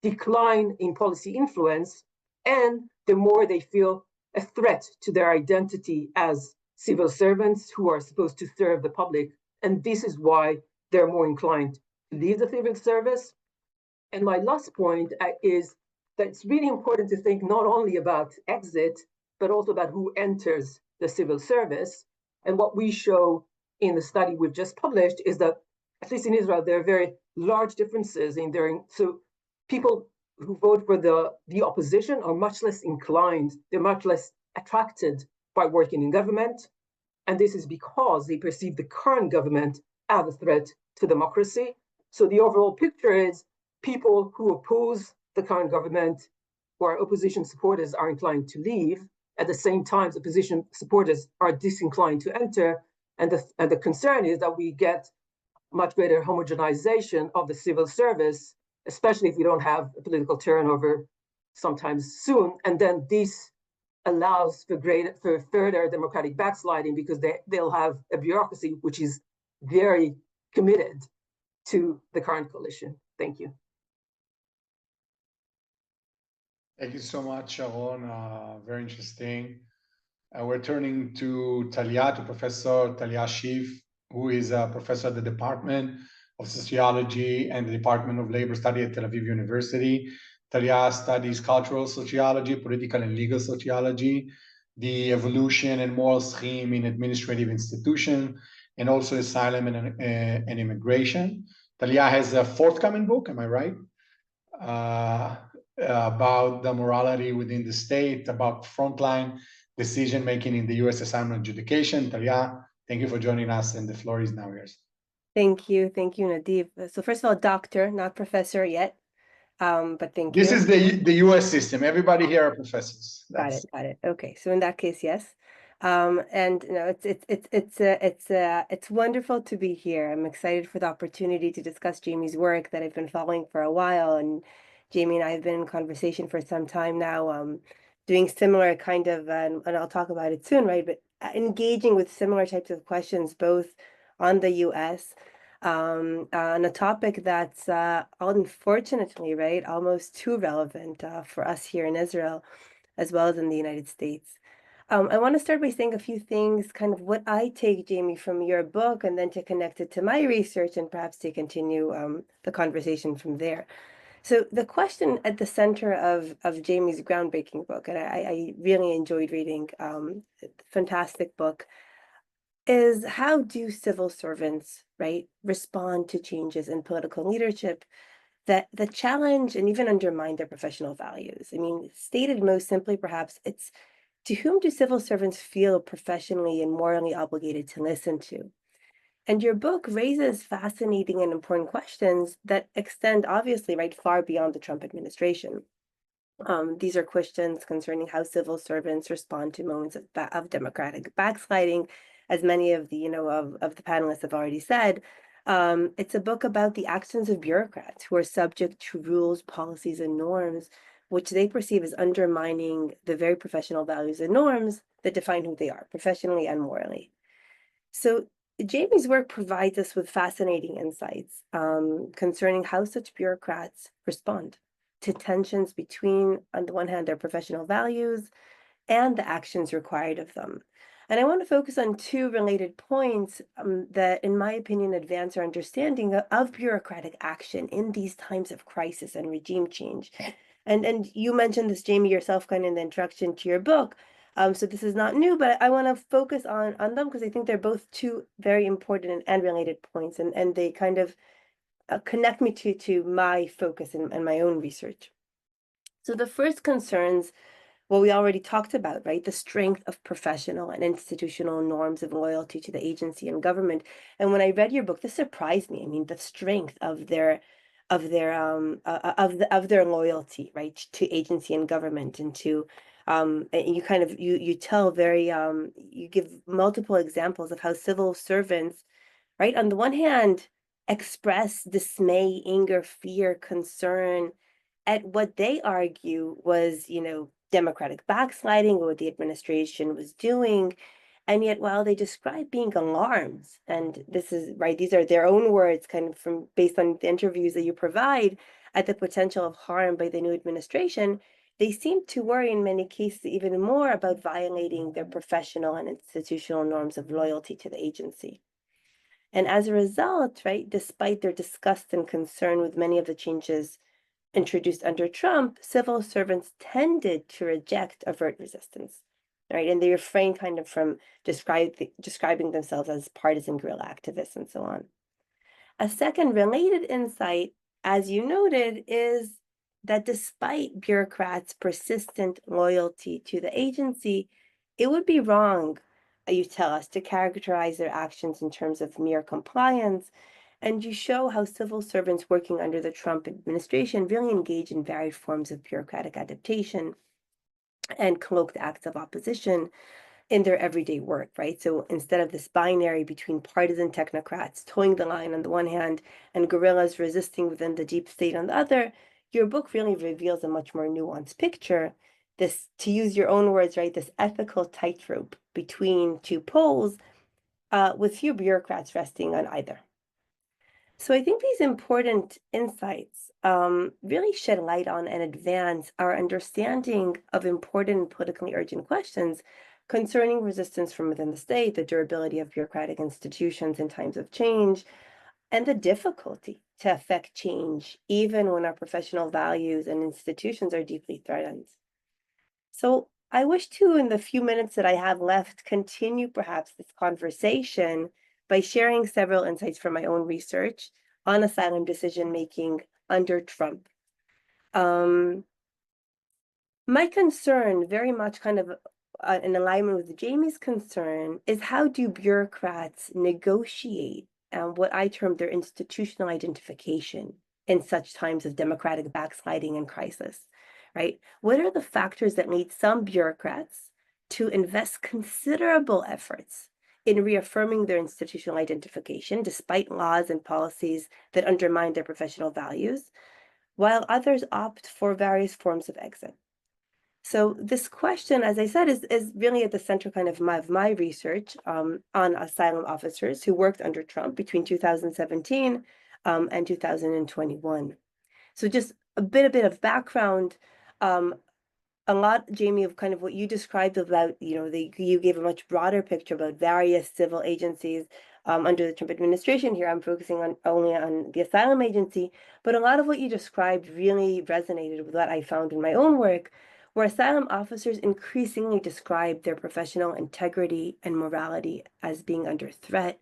decline in policy influence, and the more they feel a threat to their identity as civil servants who are supposed to serve the public. And this is why they're more inclined to leave the civil service. And my last point is that it's really important to think not only about exit, but also about who enters the civil service. And what we show in the study we've just published is that, at least in Israel, there are very large differences in their, so people who vote for the opposition are much less inclined, they're much less attracted by working in government. And this is because they perceive the current government as a threat to democracy. So the overall picture is people who oppose the current government, who are opposition supporters, are inclined to leave. At the same time, opposition supporters are disinclined to enter. And the concern is that we get much greater homogenization of the civil service, especially if we don't have a political turnover sometimes soon. And then this allows for further democratic backsliding, because they'll have a bureaucracy which is very committed to the current coalition. Thank you. Thank you so much, Sharon. Very interesting. We're turning to Professor Talia Shiv, who is a professor at the Department of Sociology and the Department of Labor Study at Tel Aviv University. Talia studies cultural sociology, political and legal sociology, the evolution and moral scheme in administrative institutions, and also asylum and immigration. Talia has a forthcoming book, am I right? About the morality within the state, about frontline decision-making in the U.S. asylum adjudication. Talia, thank you for joining us, and the floor is now yours. Thank you, Nadiv. So first of all, doctor, not professor yet, but thank you. This is the U.S. system. Everybody here are professors. Got it. Okay, so in that case, yes. And you know, it's wonderful to be here. I'm excited for the opportunity to discuss Jamie's work that I've been following for a while, and Jamie and I have been in conversation for some time now, doing similar kind of, and I'll talk about it soon, right? But engaging with similar types of questions, both on the U.S. on a topic that's unfortunately, right, almost too relevant for us here in Israel, as well as in the United States. I want to start by saying a few things, kind of what I take, Jamie, from your book, and then to connect it to my research and perhaps to continue the conversation from there. So the question at the center of Jamie's groundbreaking book, and I really enjoyed reading, fantastic book, is how do civil servants, right, respond to changes in political leadership that challenge and even undermine their professional values? I mean, stated most simply, perhaps, it's to whom do civil servants feel professionally and morally obligated to listen to? And your book raises fascinating and important questions that extend, obviously, right, far beyond the Trump administration. These are questions concerning how civil servants respond to moments of democratic backsliding, as many of the of the panelists have already said. It's a book about the actions of bureaucrats who are subject to rules, policies, and norms, which they perceive as undermining the very professional values and norms that define who they are, professionally and morally. So Jamie's work provides us with fascinating insights concerning how such bureaucrats respond to tensions between, on the one hand, their professional values and the actions required of them. And I want to focus on two related points that, in my opinion, advance our understanding of bureaucratic action in these times of crisis and regime change. And you mentioned this, Jamie, yourself, kind of in the introduction to your book. So this is not new, but I want to focus on them because I think they're both two very important and related points, and they kind of connect me to my focus and my own research. So the first concerns what we already talked about, right? The strength of professional and institutional norms of loyalty to the agency and government. And when I read your book, this surprised me. I mean, the strength of their loyalty, right, to agency and government, and to and you kind of you tell very you give multiple examples of how civil servants, right, on the one hand, express dismay, anger, fear, concern at what they argue was, democratic backsliding or what the administration was doing. And yet, while they describe being alarmed, and this is right, these are their own words, kind of from based on the interviews that you provide, at the potential of harm by the new administration, they seem to worry in many cases even more about violating their professional and institutional norms of loyalty to the agency. And as a result, right, despite their disgust and concern with many of the changes introduced under Trump, civil servants tended to reject overt resistance, right? And they refrain kind of from describing themselves as partisan guerrilla activists and so on. A second related insight, as you noted, is that despite bureaucrats' persistent loyalty to the agency, it would be wrong, you tell us, to characterize their actions in terms of mere compliance. And you show how civil servants working under the Trump administration really engage in varied forms of bureaucratic adaptation and cloaked acts of opposition in their everyday work, right? So instead of this binary between partisan technocrats towing the line on the one hand and guerrillas resisting within the deep state on the other, your book really reveals a much more nuanced picture. This, to use your own words, right, this ethical tightrope between two poles, with few bureaucrats resting on either. So I think these important insights really shed light on and advance our understanding of important and politically urgent questions concerning resistance from within the state, the durability of bureaucratic institutions in times of change, and the difficulty to affect change, even when our professional values and institutions are deeply threatened. So I wish to, in the few minutes that I have left, continue perhaps this conversation by sharing several insights from my own research on asylum decision-making under Trump. My concern, very much kind of in alignment with Jamie's concern, is how do bureaucrats negotiate what I term their institutional identification in such times of democratic backsliding and crisis, right? What are the factors that lead some bureaucrats to invest considerable efforts in reaffirming their institutional identification despite laws and policies that undermine their professional values, while others opt for various forms of exit? So this question, as I said, is really at the center kind of my research on asylum officers who worked under Trump between 2017 and 2021. So just a bit of background. A lot, Jamie, of kind of what you described about, you gave a much broader picture about various civil agencies under the Trump administration. Here, I'm focusing only on the asylum agency, but a lot of what you described really resonated with what I found in my own work, where asylum officers increasingly describe their professional integrity and morality as being under threat,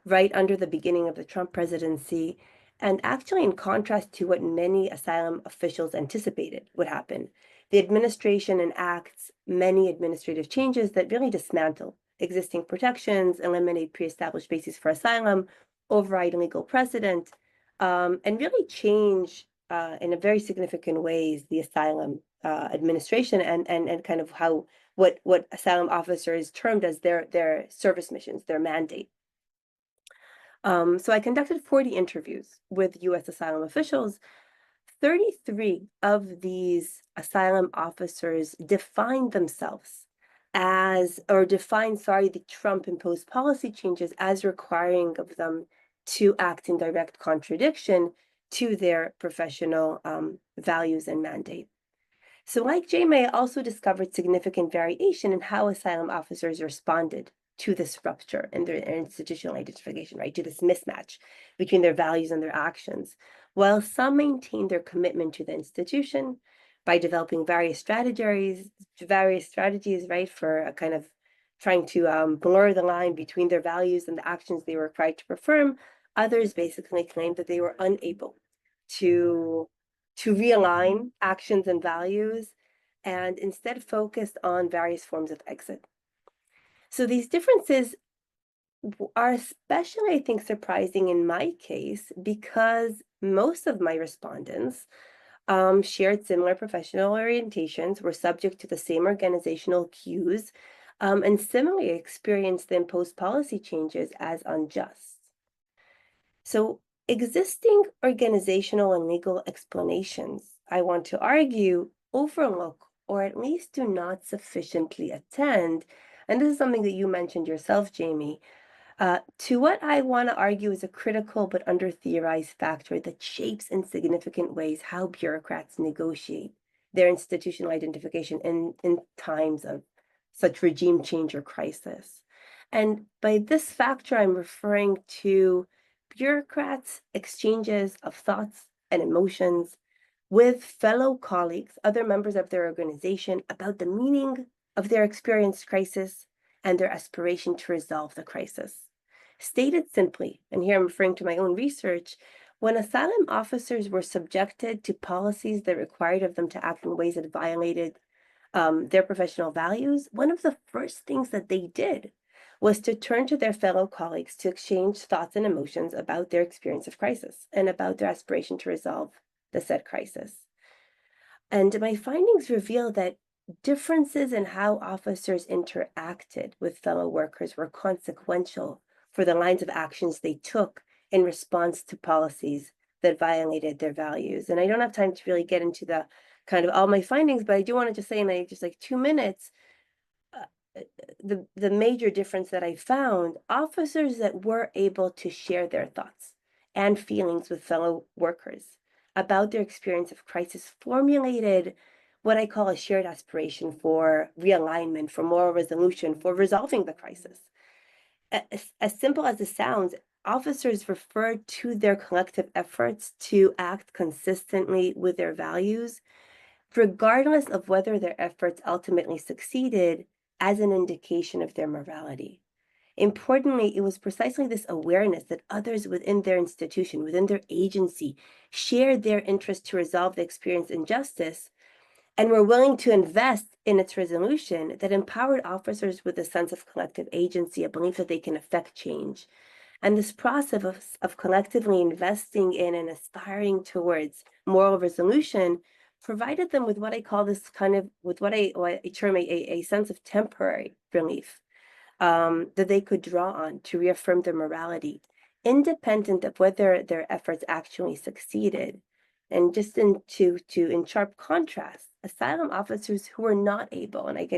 right under the beginning of the Trump presidency, and actually in contrast to what many asylum officials anticipated would happen. The administration enacts many administrative changes that really dismantle existing protections, eliminate pre-established bases for asylum, override legal precedent, and really change in a very significant ways the asylum administration and kind of what asylum officers termed as their service missions, their mandate. So I conducted 40 interviews with U.S. asylum officials. 33 of these asylum officers defined themselves the Trump-imposed policy changes as requiring of them to act in direct contradiction to their professional values and mandate. So like Jamie, I also discovered significant variation in how asylum officers responded to this rupture in their institutional identification, right? To this mismatch between their values and their actions. While some maintained their commitment to the institution by developing various strategies, right, for a kind of trying to blur the line between their values and the actions they were required to perform, others basically claimed that they were unable to realign actions and values and instead focused on various forms of exit. So these differences are especially, I think, surprising in my case because most of my respondents shared similar professional orientations, were subject to the same organizational cues, and similarly experienced the imposed policy changes as unjust. So existing organizational and legal explanations, I want to argue, overlook or at least do not sufficiently attend, and this is something that you mentioned yourself, Jamie, to what I want to argue is a critical but under-theorized factor that shapes in significant ways how bureaucrats negotiate their institutional identification in times of such regime change or crisis. And by this factor, I'm referring to bureaucrats' exchanges of thoughts and emotions with fellow colleagues, other members of their organization, about the meaning of their experienced crisis and their aspiration to resolve the crisis. Stated simply, and here I'm referring to my own research, when asylum officers were subjected to policies that required of them to act in ways that violated their professional values, one of the first things that they did was to turn to their fellow colleagues to exchange thoughts and emotions about their experience of crisis and about their aspiration to resolve the said crisis. And my findings reveal that differences in how officers interacted with fellow workers were consequential for the lines of actions they took in response to policies that violated their values. And I don't have time to really get into the kind of all my findings, but I do want to just say in just like 2 minutes, the major difference that I found, officers that were able to share their thoughts and feelings with fellow workers about their experience of crisis formulated what I call a shared aspiration for realignment, for moral resolution, for resolving the crisis. As simple as it sounds, officers referred to their collective efforts to act consistently with their values, regardless of whether their efforts ultimately succeeded, as an indication of their morality. Importantly, it was precisely this awareness that others within their institution, within their agency, shared their interest to resolve the experienced injustice and were willing to invest in its resolution that empowered officers with a sense of collective agency, a belief that they can affect change. And this process of collectively investing in and aspiring towards moral resolution provided them with what I call this kind of, with what I term a sense of temporary relief that they could draw on to reaffirm their morality, independent of whether their efforts actually succeeded, And just in sharp contrast, asylum officers who are not able, and if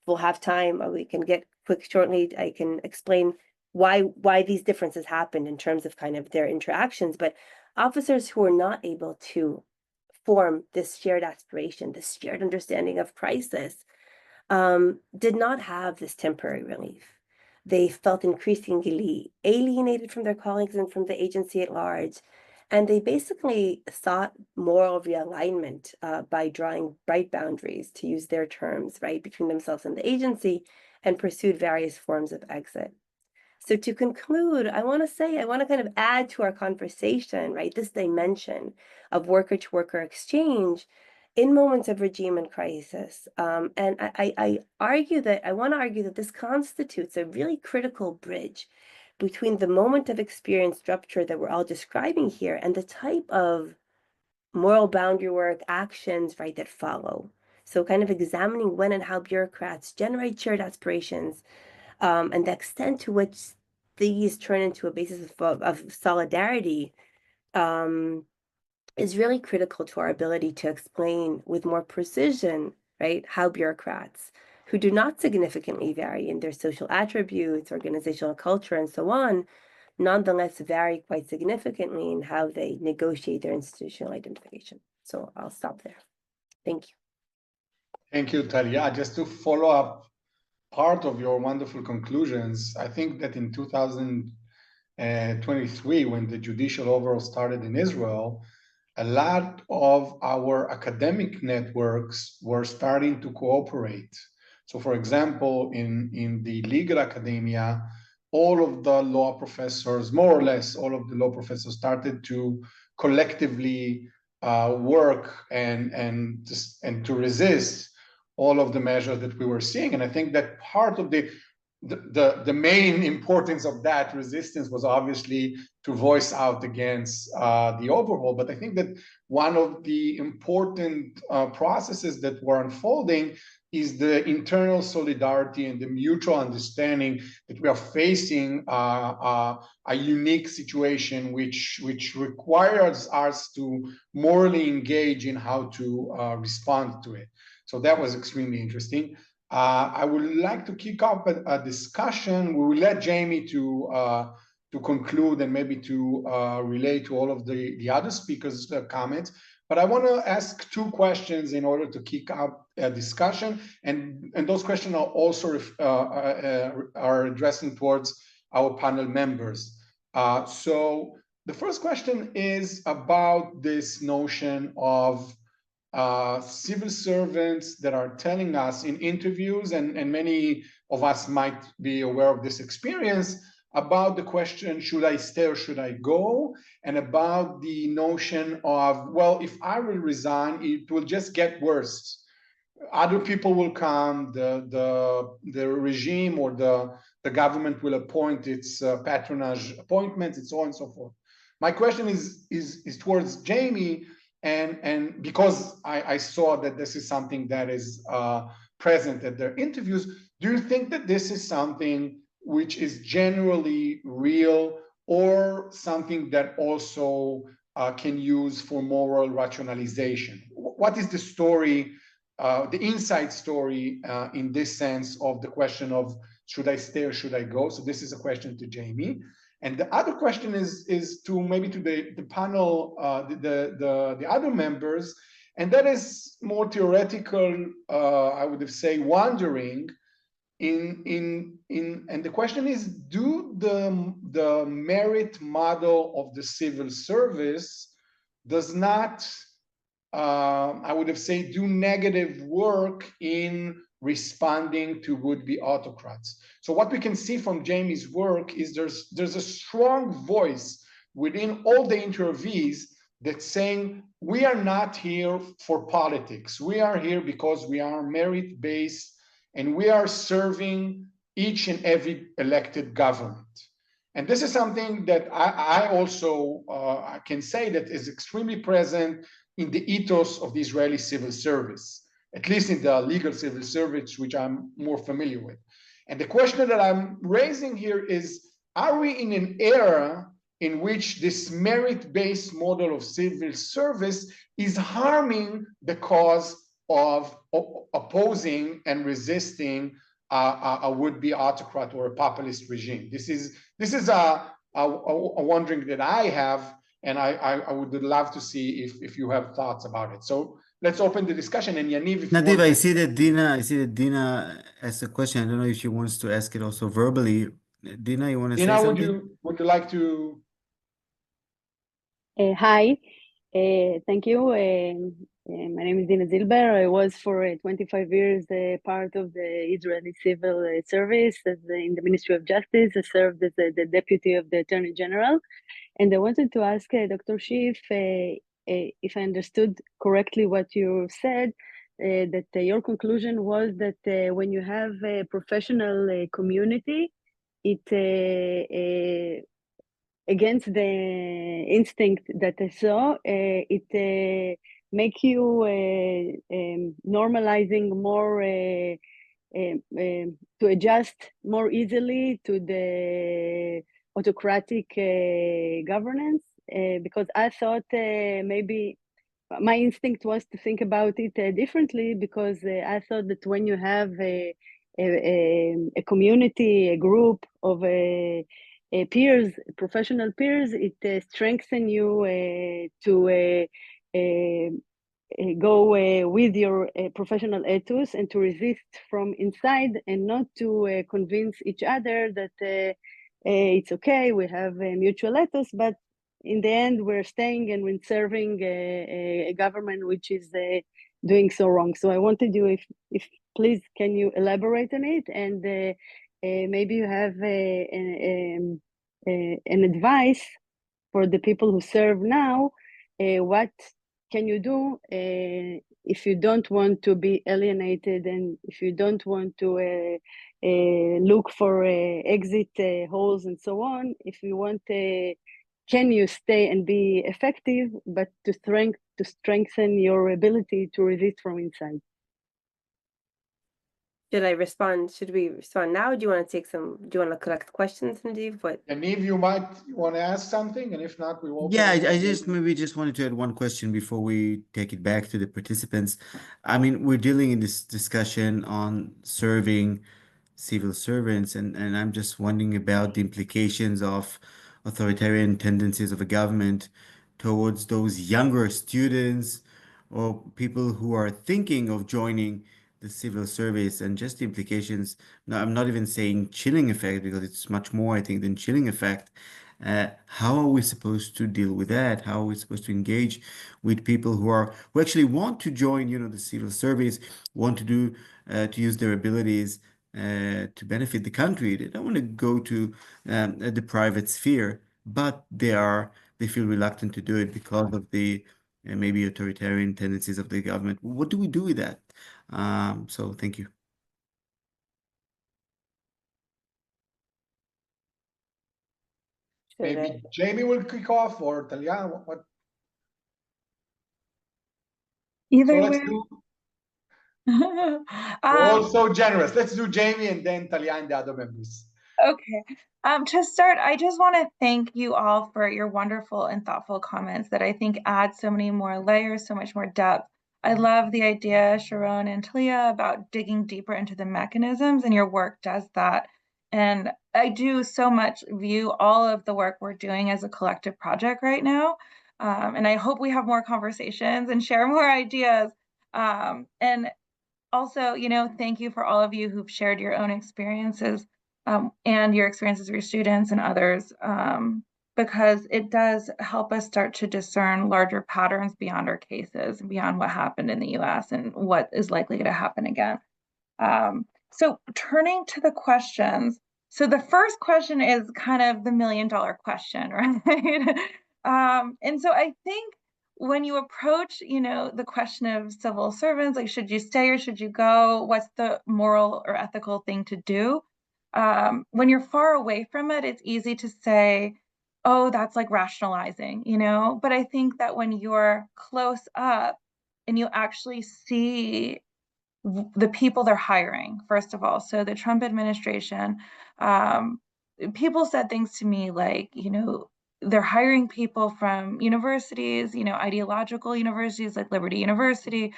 we'll have time, or we can get quick shortly, I can explain why these differences happened in terms of kind of their interactions, but officers who are not able to form this shared aspiration, this shared understanding of crisis, did not have this temporary relief. They felt increasingly alienated from their colleagues and from the agency at large. And they basically sought moral realignment by drawing bright boundaries, to use their terms, right, between themselves and the agency, and pursued various forms of exit. So to conclude, I want to kind of add to our conversation, right, this dimension of worker-to-worker exchange in moments of regime and crisis. And I want to argue that this constitutes a really critical bridge between the moment of experienced rupture that we're all describing here and the type of moral boundary work actions, right, that follow. So kind of examining when and how bureaucrats generate shared aspirations, and the extent to which these turn into a basis of solidarity, is really critical to our ability to explain with more precision, right, how bureaucrats who do not significantly vary in their social attributes, organizational culture, and so on, nonetheless vary quite significantly in how they negotiate their institutional identification. So I'll stop there. Thank you. Thank you, Talia. Just to follow up part of your wonderful conclusions, I think that in 2023, when the judicial overhaul started in Israel, a lot of our academic networks were starting to cooperate. So for example, in the legal academia, all of the law professors, more or less all of the law professors, started to collectively work and to resist all of the measures that we were seeing. And I think that part of the main importance of that resistance was obviously to voice out against the overhaul. But I think that one of the important processes that were unfolding is the internal solidarity and the mutual understanding that we are facing a unique situation which requires us to morally engage in how to respond to it. So that was extremely interesting. I would like to kick off a discussion. We will let Jamie to conclude and maybe to relate to all of the other speakers' comments. But I want to ask two questions in order to kick up a discussion, and those questions are also are addressing towards our panel members. So the first question is about this notion of civil servants that are telling us in interviews, and many of us might be aware of this experience, about the question, should I stay or should I go? And about the notion of, well, if I will resign, it will just get worse. Other people will come, the regime or the government will appoint its patronage appointments, and so on and so forth. My question is towards Jamie, and because I saw that this is something that is present at their interviews, do you think that this is something which is generally real, or something that also can use for moral rationalization? What is the story, the inside story in this sense of the question of should I stay or should I go? So this is a question to Jamie. And the other question is to maybe to the panel, the other members, and that is more theoretical, I would say, wondering. And the question is, do the merit model of the civil service does not, I would have said, do negative work in responding to would-be autocrats? So what we can see from Jamie's work is there's a strong voice within all the interviewees that's saying, we are not here for politics. We are here because we are merit-based, and we are serving each and every elected government. And this is something that I also can say that is extremely present in the ethos of the Israeli civil service, at least in the legal civil service, which I'm more familiar with. And the question that I'm raising here is, are we in an era in which this merit-based model of civil service is harming the cause of opposing and resisting a would-be autocrat or a populist regime. This is a wondering that I have, and I would love to see if you have thoughts about it. So let's open the discussion. And Yaniv, if you Nadiv, want I to- see that Dina asked a question. I don't know if she wants to ask it also verbally. Dina, you want to say Dina, something? would you like to? Hi, thank you. My name is Dina Zilber. I was for 25 years part of the Israeli Civil Service in the Ministry of Justice. I served as the Deputy of the Attorney General. And I wanted to ask Dr. Schiff, if I understood correctly what you said, that your conclusion was that when you have a professional community, it against the instinct that I saw, it make you normalizing more to adjust more easily to the autocratic governance, because I thought maybe my instinct was to think about it differently, because I thought that when you have a community, a group of peers, professional peers, it strengthens you to go with your professional ethos and to resist from inside, and not to convince each other that it's okay, we have a mutual ethos, but in the end we're staying and we're serving a government which is doing so wrong. So I wanted you, if please, can you elaborate on it, and maybe you have an advice for the people who serve now. What can you do if you don't want to be alienated, and if you don't want to look for exit holes and so on? If you want, can you stay and be effective, but to strengthen your ability to resist from inside? Should I respond? Should we respond now? Do you want to collect questions, Nadiv? What? Yaniv, you might want to ask something, and if not, we will. Yeah, I just wanted to add one question before we take it back to the participants. I mean, we're dealing in this discussion on serving civil servants, and I'm just wondering about the implications of authoritarian tendencies of a government towards those younger students or people who are thinking of joining the civil service, and just the implications. No, I'm not even saying chilling effect, because it's much more, I think, than chilling effect. How are we supposed to deal with that? How are we supposed to engage with people who actually want to join, the civil service, want to do to use their abilities to benefit the country? They don't want to go to the private sphere, but they feel reluctant to do it because of the maybe authoritarian tendencies of the government. What do we do with that? So thank you. Maybe Jamie will kick off, or Talia. What? Either So let's way. do. We're all so generous. Let's do Jamie and then Talia and the other members. Okay. To start, I just want to thank you all for your wonderful and thoughtful comments that I think add so many more layers, so much more depth. I love the idea, Sharon and Talia, about digging deeper into the mechanisms, and your work does that. And I do so much view all of the work we're doing as a collective project right now. And I hope we have more conversations and share more ideas. And also, thank you for all of you who've shared your own experiences and your experiences with your students and others, because it does help us start to discern larger patterns beyond our cases, beyond what happened in the US and what is likely to happen again. So turning to the questions. So the first question is kind of the $1 million question, right? And so I think when you approach, the question of civil servants, like, should you stay or should you go? What's the moral or ethical thing to do? When you're far away from it, it's easy to say, oh, that's like rationalizing, but I think that when you're close up and you actually see the people they're hiring, first of all. So the Trump administration, people said things to me like, they're hiring people from universities, ideological universities like Liberty University.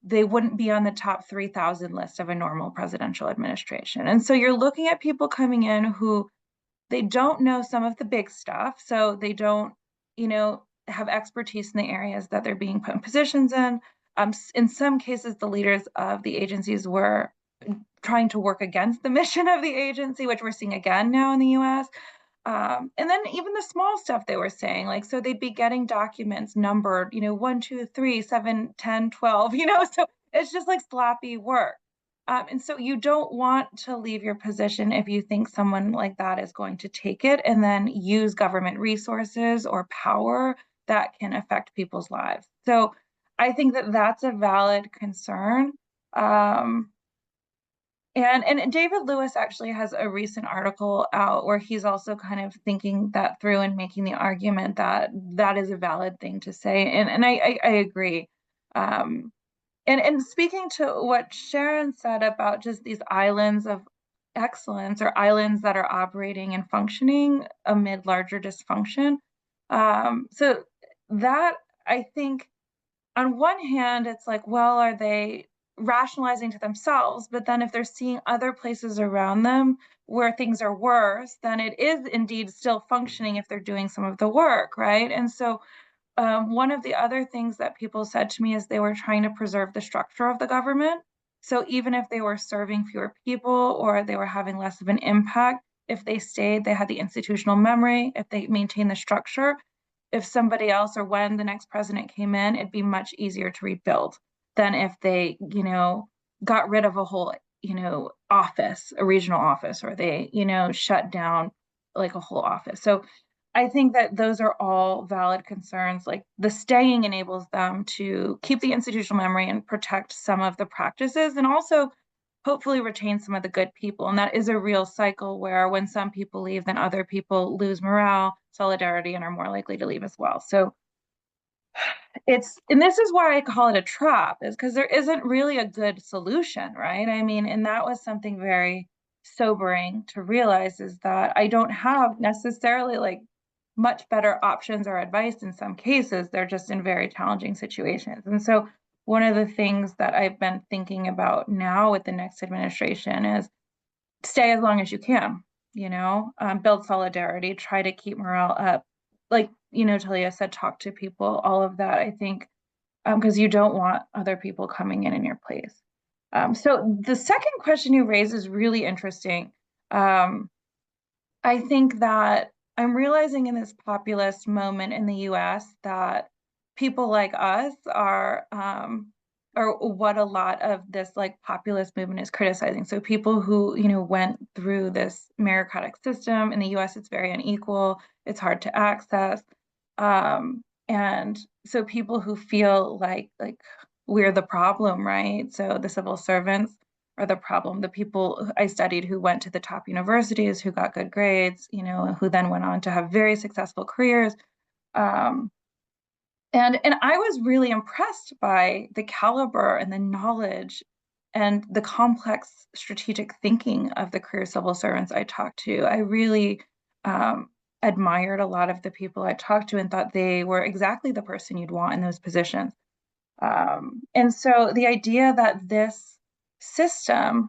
They wouldn't be on the top 3,000 list of a normal presidential administration. And so you're looking at people coming in who they don't know some of the big stuff. So they don't, have expertise in the areas that they're being put in positions in. In some cases, the leaders of the agencies were trying to work against the mission of the agency, which we're seeing again now in the US. And then even the small stuff they were saying, like, so they'd be getting documents numbered, 1, 2, 3, 7, 10, 12, so it's just like sloppy work. And so you don't want to leave your position if you think someone like that is going to take it and then use government resources or power that can affect people's lives. So I think that that's a valid concern. And David Lewis actually has a recent article out where he's also kind of thinking that through and making the argument that that is a valid thing to say. And I agree. And speaking to what Sharon said about just these islands of excellence or islands that are operating and functioning amid larger dysfunction. So that, I think, on one hand, it's like, well, are they rationalizing to themselves? But then if they're seeing other places around them where things are worse, then it is indeed still functioning if they're doing some of the work, right? And so one of the other things that people said to me is they were trying to preserve the structure of the government. So even if they were serving fewer people or they were having less of an impact, if they stayed, they had the institutional memory, if they maintained the structure, if somebody else or when the next president came in, it'd be much easier to rebuild than if they, got rid of a whole, office, a regional office, or they, shut down like a whole office. So I think that those are all valid concerns. Like the staying enables them to keep the institutional memory and protect some of the practices and also hopefully retain some of the good people. And that is a real cycle where when some people leave, then other people lose morale, solidarity, and are more likely to leave as well. So and this is why I call it a trap, is because there isn't really a good solution, right? I mean, and that was something very sobering to realize, is that I don't have necessarily like much better options or advice in some cases. They're just in very challenging situations. And so one of the things that I've been thinking about now with the next administration is stay as long as you can, build solidarity, try to keep morale up. Like, Talia said, talk to people, all of that, I think, because you don't want other people coming in your place. So the second question you raised is really interesting. I think that I'm realizing in this populist moment in the US that people like us are what a lot of this like populist movement is criticizing. So people who, went through this meritocratic system. In the US, it's very unequal, it's hard to access. And so people who feel like we're the problem, right? So the civil servants are the problem. The people I studied who went to the top universities, who got good grades, who then went on to have very successful careers. And I was really impressed by the caliber and the knowledge and the complex strategic thinking of the career civil servants I talked to. I really admired a lot of the people I talked to and thought they were exactly the person you'd want in those positions. And so the idea that this system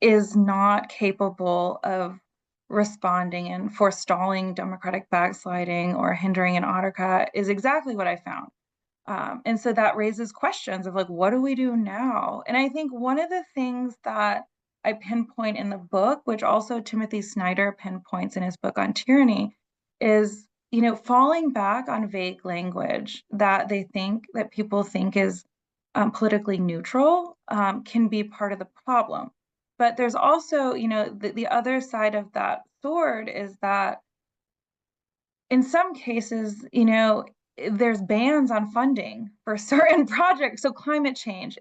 is not capable of responding and forestalling democratic backsliding or hindering an autocrat is exactly what I found. And so that raises questions of like, what do we do now? And I think one of the things that I pinpoint in the book, which also Timothy Snyder pinpoints in his book on tyranny, is, falling back on vague language that people think is politically neutral can be part of the problem. But there's also, the other side of that sword is that in some cases, there's bans on funding for certain projects. So climate change,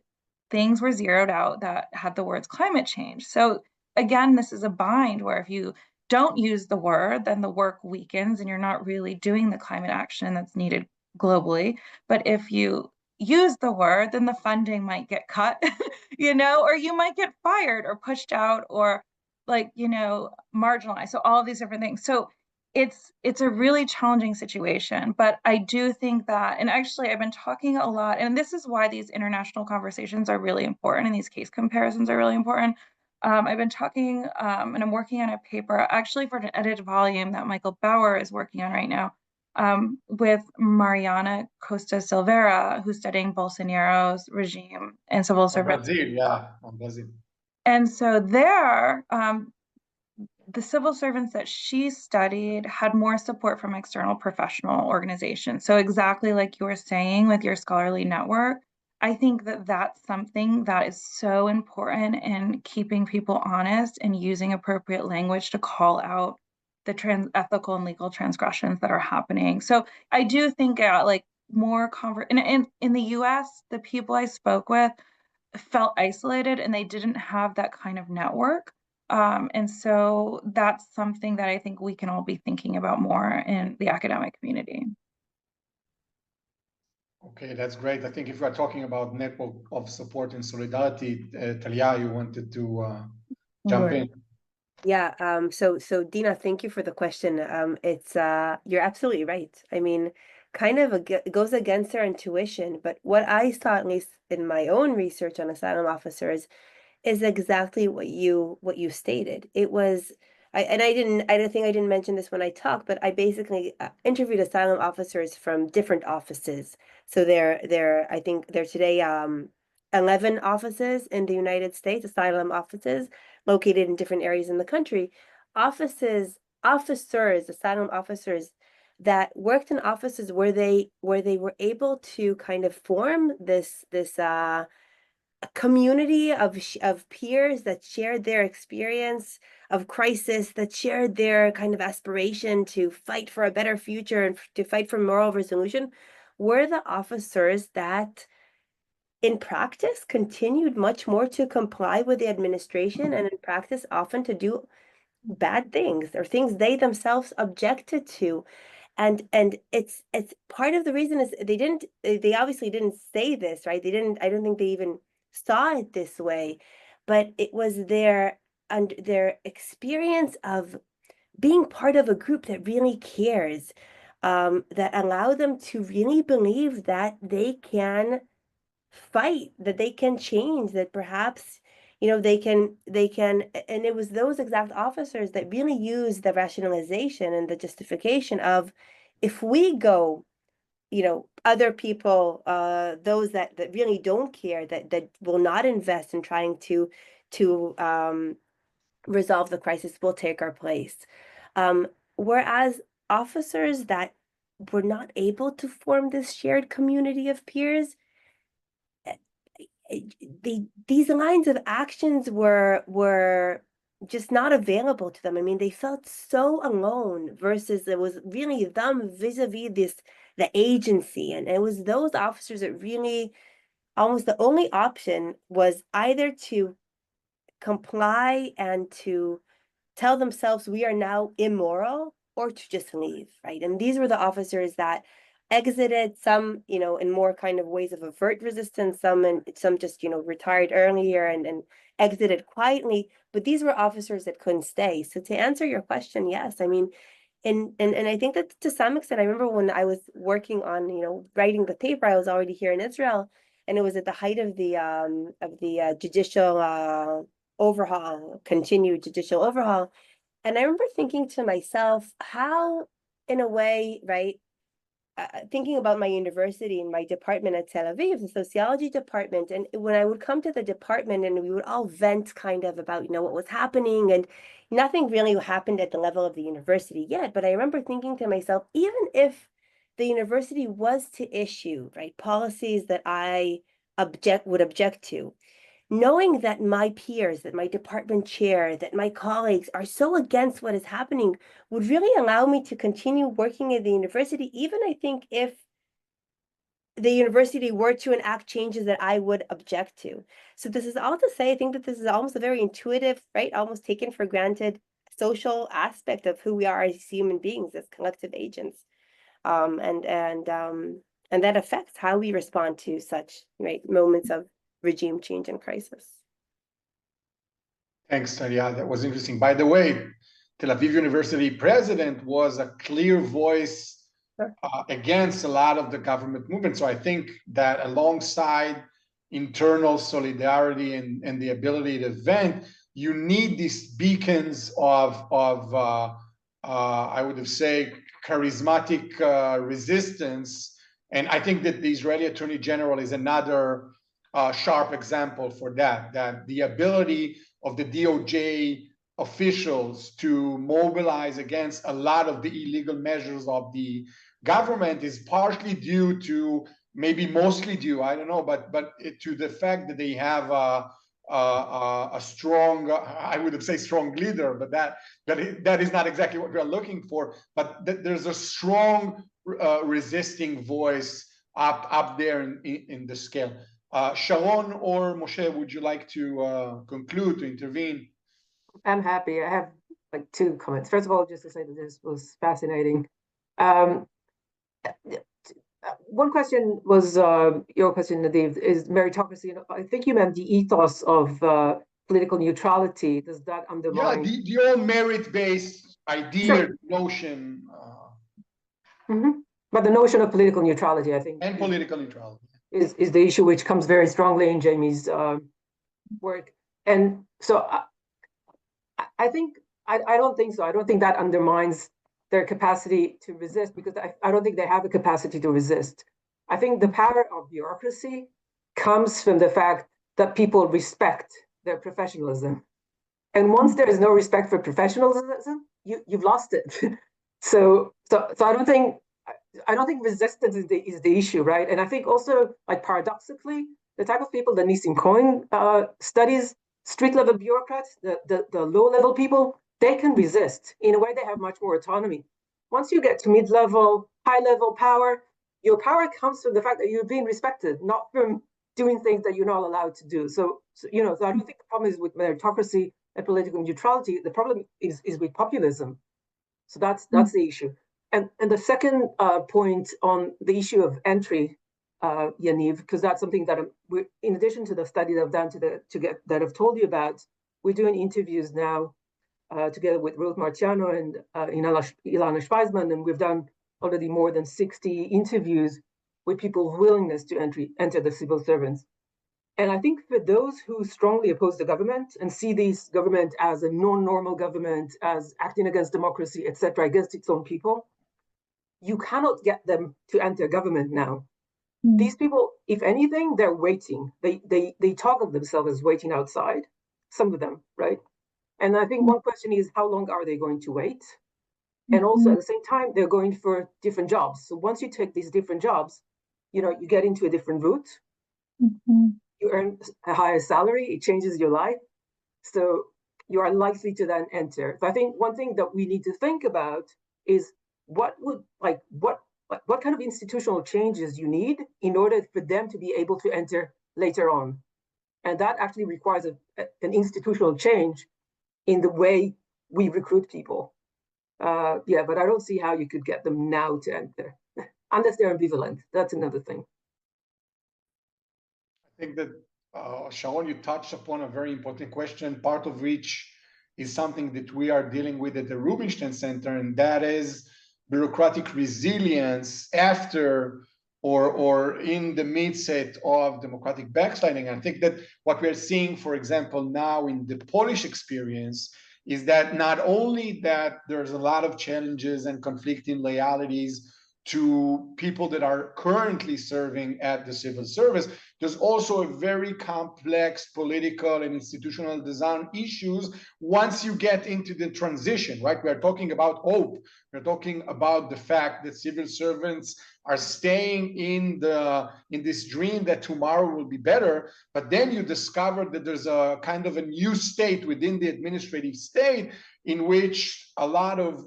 things were zeroed out that had the words climate change. So again, this is a bind where if you don't use the word, then the work weakens and you're not really doing the climate action that's needed globally. But if you use the word, then the funding might get cut, or you might get fired or pushed out or marginalized. So all of these different things. So it's a really challenging situation, but I do think that, and actually I've been talking a lot, and this is why these international conversations are really important and these case comparisons are really important. I've been talking, and I'm working on a paper actually for an edited volume that Michael Bauer is working on right now, with Mariana Costa Silveira, who's studying Bolsonaro's regime and civil servants. Brazil, yeah, on Brazil. And so there, the civil servants that she studied had more support from external professional organizations. So exactly like you were saying with your scholarly network, I think that that's something that is so important in keeping people honest and using appropriate language to call out the ethical and legal transgressions that are happening. So I do think like more in the US, the people I spoke with felt isolated and they didn't have that kind of network. And so that's something that I think we can all be thinking about more in the academic community. Okay, that's great. I think if we're talking about network of support and solidarity, Talia, you wanted to jump in. Yeah, so Dina, thank you for the question. It's you're absolutely right. I mean, kind of it goes against our intuition, but what I saw, at least in my own research on asylum officers, is exactly what you stated. It was I don't think I didn't mention this when I talked, but I basically interviewed asylum officers from different offices. So I think there today 11 offices in the United States, asylum offices located in different areas in the country. Asylum officers that worked in offices where they were able to kind of form this a community of peers that shared their experience of crisis, that shared their kind of aspiration to fight for a better future and to fight for moral resolution, were the officers that in practice continued much more to comply with the administration, and in practice often to do bad things or things they themselves objected to. And it's part of the reason is they obviously didn't say this, right? I don't think they even saw it this way, but it was their experience of being part of a group that really cares, that allow them to really believe that they can fight, that they can change, that perhaps they can and it was those exact officers that really used the rationalization and the justification of, if we go, other people, those that really don't care, that will not invest in trying to resolve the crisis, will take our place. Whereas officers that were not able to form this shared community of peers, these lines of actions were just not available to them. I mean, they felt so alone versus it was really them vis-a-vis the agency. And it was those officers that really almost the only option was either to comply and to tell themselves we are now immoral, or to just leave, right? And these were the officers that exited, some in more kind of ways of overt resistance, some just retired earlier and exited quietly, but these were officers that couldn't stay. So to answer your question, yes, I mean, and I think that to some extent, I remember when I was working on writing the paper, I was already here in Israel, and it was at the height of the judicial overhaul, continued judicial overhaul. And I remember thinking to myself, how, in a way, right, thinking about my university and my department at Tel Aviv, the sociology department, and when I would come to the department and we would all vent kind of about, what was happening, and nothing really happened at the level of the university yet. But I remember thinking to myself, even if the university was to issue, right, policies that I would object to, knowing that my peers, that my department chair, that my colleagues are so against what is happening would really allow me to continue working at the university, even I think if the university were to enact changes that I would object to. So this is all to say, I think that this is almost a very intuitive, right, almost taken for granted social aspect of who we are as human beings, as collective agents. And that affects how we respond to such, right, moments of regime change and crisis. Thanks, Talia. That was interesting. By the way, Tel Aviv University president was a clear voice against a lot of the government movement. So I think that alongside internal solidarity and the ability to vent, you need these beacons of I would have said charismatic resistance. And I think that the Israeli Attorney General is another sharp example for that, that the ability of the DOJ officials to mobilize against a lot of the illegal measures of the government is partially due to, maybe mostly due, I don't know, but to the fact that they have a strong, I would say strong leader, but that is not exactly what we're looking for. But there's a strong resisting voice up there in the scale. Sharon or Moshe, would you like to conclude, to intervene? I'm happy. I have like 2 comments. First of all, just to say that this was fascinating. One question was your question, Nadiv, is meritocracy. I think you meant the ethos of political neutrality. Does that undermine? Yeah, the old merit-based idea, Sure. notion. But the notion of political neutrality, I think, And political neutrality is the issue which comes very strongly in Jamie's work. And so I think, I don't think so. I don't think that undermines their capacity to resist, because I don't think they have the capacity to resist. I think the power of bureaucracy comes from the fact that people respect their professionalism. And once there is no respect for professionalism, you've lost it. So I don't think resistance is the issue, right? And I think also, like, paradoxically, the type of people that Nissim Cohen studies, street level bureaucrats, the low level people, they can resist. In a way, they have much more autonomy. Once you get to mid-level, high-level power, your power comes from the fact that you're being respected, not from doing things that you're not allowed to do. So I don't think the problem is with meritocracy and political neutrality. The problem is with populism. So that's the issue. And the second point on the issue of entry, Yaniv, because that's something that we're, in addition to the study that I've done that I've told you about, we're doing interviews now together with Ruth Marciano and Ilana Speisman, and we've done already more than 60 interviews with people's willingness to enter the civil servants. And I think for those who strongly oppose the government and see this government as a non-normal government, as acting against democracy, etc., against its own people, you cannot get them to enter government now. These people, if anything, they're waiting. They talk of themselves as waiting outside, some of them, right? And I think one question is, how long are they going to wait? And also at the same time, they're going for different jobs. So once you take these different jobs, you get into a different route. You earn a higher salary, it changes your life. So you are likely to then enter. So I think one thing that we need to think about is what kind of institutional changes you need in order for them to be able to enter later on. And that actually requires an institutional change in the way we recruit people. But I don't see how you could get them now to enter, unless they're ambivalent. That's another thing. I think that, Sharon, you touched upon a very important question, part of which is something that we are dealing with at the Rubinstein Center, and that is bureaucratic resilience after or in the midset of democratic backsliding. I think that what we're seeing, for example, now in the Polish experience is that not only that there's a lot of challenges and conflicting loyalties to people that are currently serving at the civil service, there's also a very complex political and institutional design issues once you get into the transition, right? We're talking about hope. We're talking about the fact that civil servants are staying in this dream that tomorrow will be better, but then you discover that there's a kind of a new state within the administrative state in which a lot of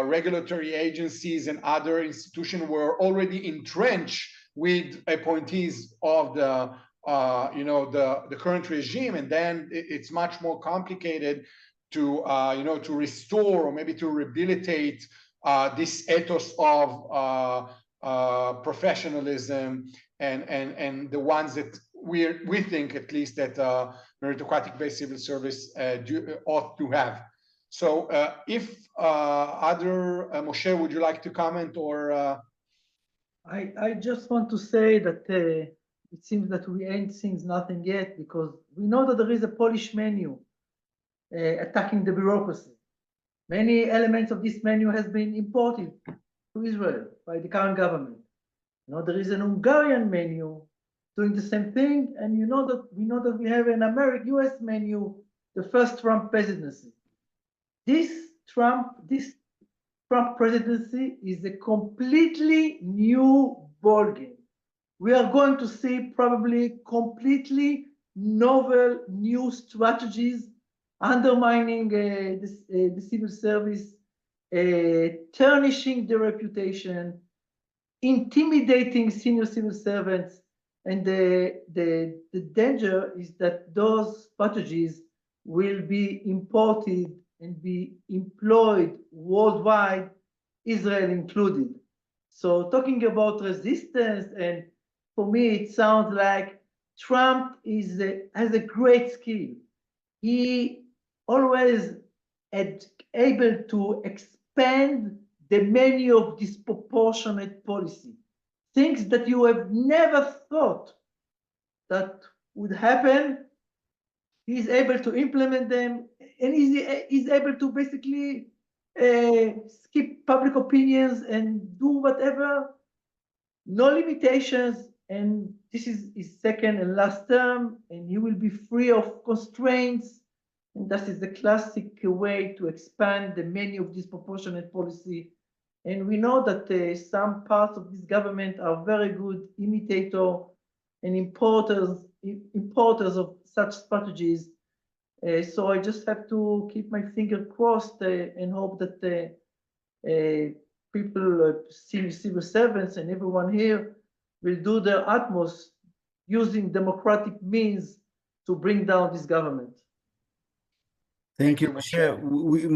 regulatory agencies and other institutions were already entrenched with appointees of the current regime, and then it's much more complicated to restore or maybe to rehabilitate this ethos of professionalism and the ones that we think, at least, that meritocratic based civil service ought to have. So if other, Moshe, would you like to comment or? I just want to say that it seems that we ain't seen nothing yet, because we know that there is a Polish menu attacking the bureaucracy. Many elements of this menu has been imported to Israel by the current government. You know, there is an Hungarian menu doing the same thing, and we know that we have an US menu, the first Trump presidency. This Trump presidency is a completely new ballgame. We are going to see probably completely novel new strategies undermining the civil service, tarnishing the reputation, intimidating senior civil servants. And the danger is that those strategies will be imported and be employed worldwide, Israel included. So talking about resistance, and for me, it sounds like Trump has a great skill. He always able to expand the menu of disproportionate policy, things that you have never thought that would happen. He's able to implement them, and he's able to basically skip public opinions and do whatever, no limitations. And this is his second and last term, and he will be free of constraints. And that is the classic way to expand the menu of disproportionate policy. And we know that some parts of this government are very good imitator and importers of such strategies. So I just have to keep my finger crossed and hope that people, civil servants and everyone here will do their utmost using democratic means to bring down this government. Thank you, Moshe.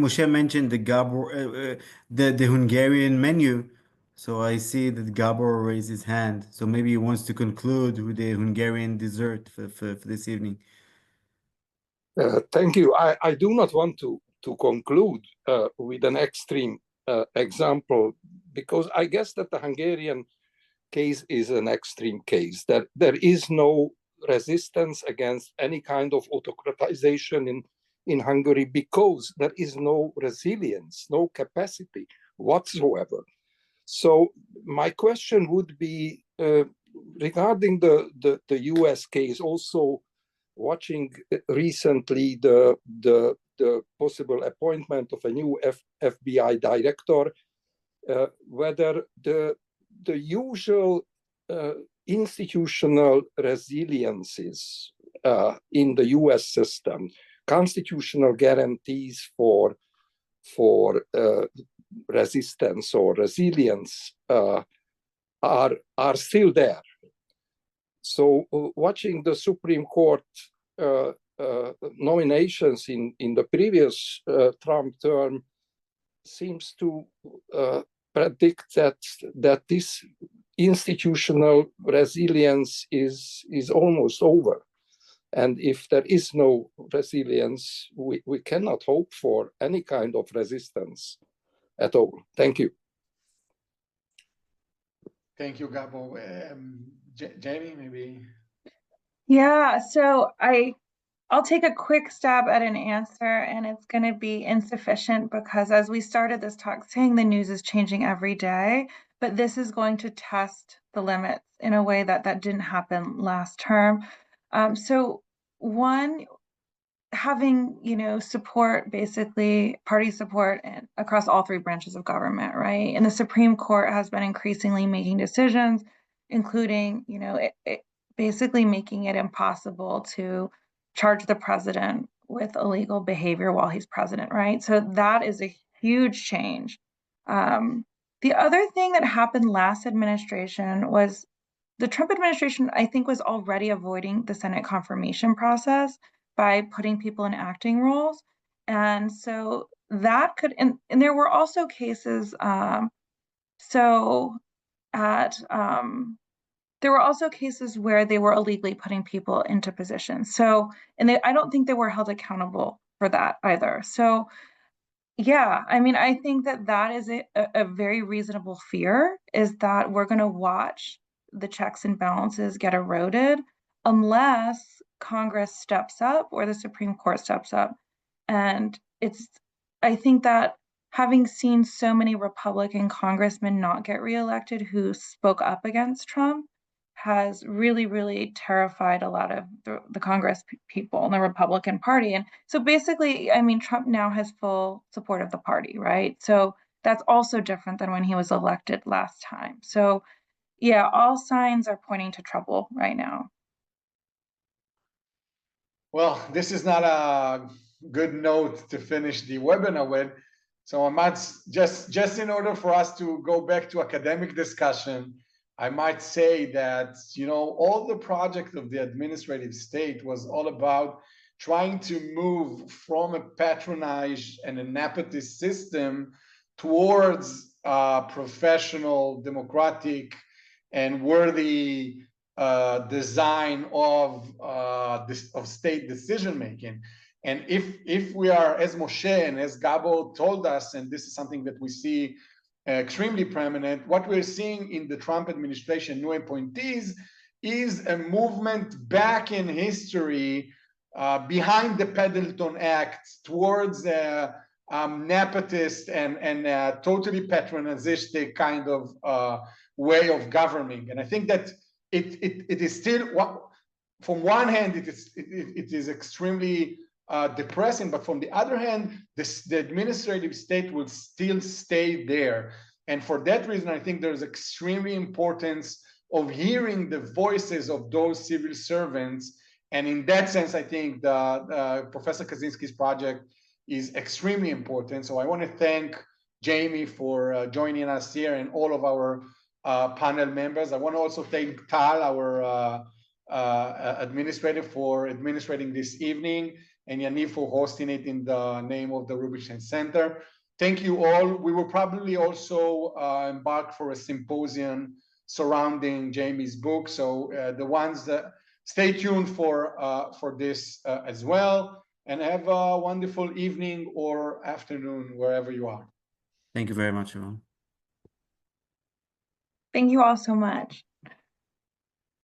Moshe mentioned the Gabor, the Hungarian menu. So I see that Gabor raised his hand. So maybe he wants to conclude with the Hungarian dessert for this evening. Thank you. I do not want to conclude with an extreme example, because I guess that the Hungarian case is an extreme case, that there is no resistance against any kind of autocratization in Hungary, because there is no resilience, no capacity whatsoever. So my question would be regarding the US case, also watching recently the possible appointment of a new FBI director, whether the usual institutional resiliences in the US system, constitutional guarantees for resistance or resilience are still there. So watching the Supreme Court nominations in the previous Trump term seems to predict that this institutional resilience is almost over. And if there is no resilience, we cannot hope for any kind of resistance at all. Thank you. Thank you, Gabo. Jamie, maybe. Yeah, so I'll take a quick stab at an answer, and it's going to be insufficient, because as we started this talk saying, the news is changing every day, but this is going to test the limits in a way that didn't happen last term. So one, having, support, basically party support across all three branches of government, right? And the Supreme Court has been increasingly making decisions, including, basically making it impossible to charge the president with illegal behavior while he's president, right? So that is a huge change. The other thing that happened last administration was the Trump administration, I think, was already avoiding the Senate confirmation process by putting people in acting roles. And so that could, and there were also cases, there were also cases where they were illegally putting people into positions. So, and I don't think they were held accountable for that either. So Yeah, I mean, I think that that is a very reasonable fear, is that we're going to watch the checks and balances get eroded unless Congress steps up or the Supreme Court steps up. And I think that having seen so many Republican congressmen not get reelected who spoke up against Trump has really, really terrified a lot of the Congress people and the Republican Party. And so basically, I mean, Trump now has full support of the party, right? So that's also different than when he was elected last time. So yeah, all signs are pointing to trouble right now. Well, this is not a good note to finish the webinar with. So I might just in order for us to go back to academic discussion, I might say that, you know, all the project of the administrative state was all about trying to move from a patronage and a nepotist system towards professional, democratic, and worthy design of state decision making. And if we are, as Moshe and as Gabo told us, and this is something that we see extremely prominent, what we're seeing in the Trump administration new appointees is a movement back in history behind the Pendleton Act towards nepotist and totally patronistic kind of way of governing. And I think that it is still, from one hand, it is extremely depressing, but from the other hand, the administrative state will still stay there. And for that reason, I think there's extremely importance of hearing the voices of those civil servants. And in that sense, I think the Professor Kaczynski's project is extremely important. So I want to thank Jamie for joining us here and all of our panel members. I want to also thank Tal, our administrator, for administrating this evening, and Yaniv for hosting it in the name of the Rubinstein Center. Thank you all. We will probably also embark for a symposium surrounding Jamie's book. So the ones that stay tuned for this as well, and have a wonderful evening or afternoon wherever you are. Thank you very much, everyone. Thank you all so much.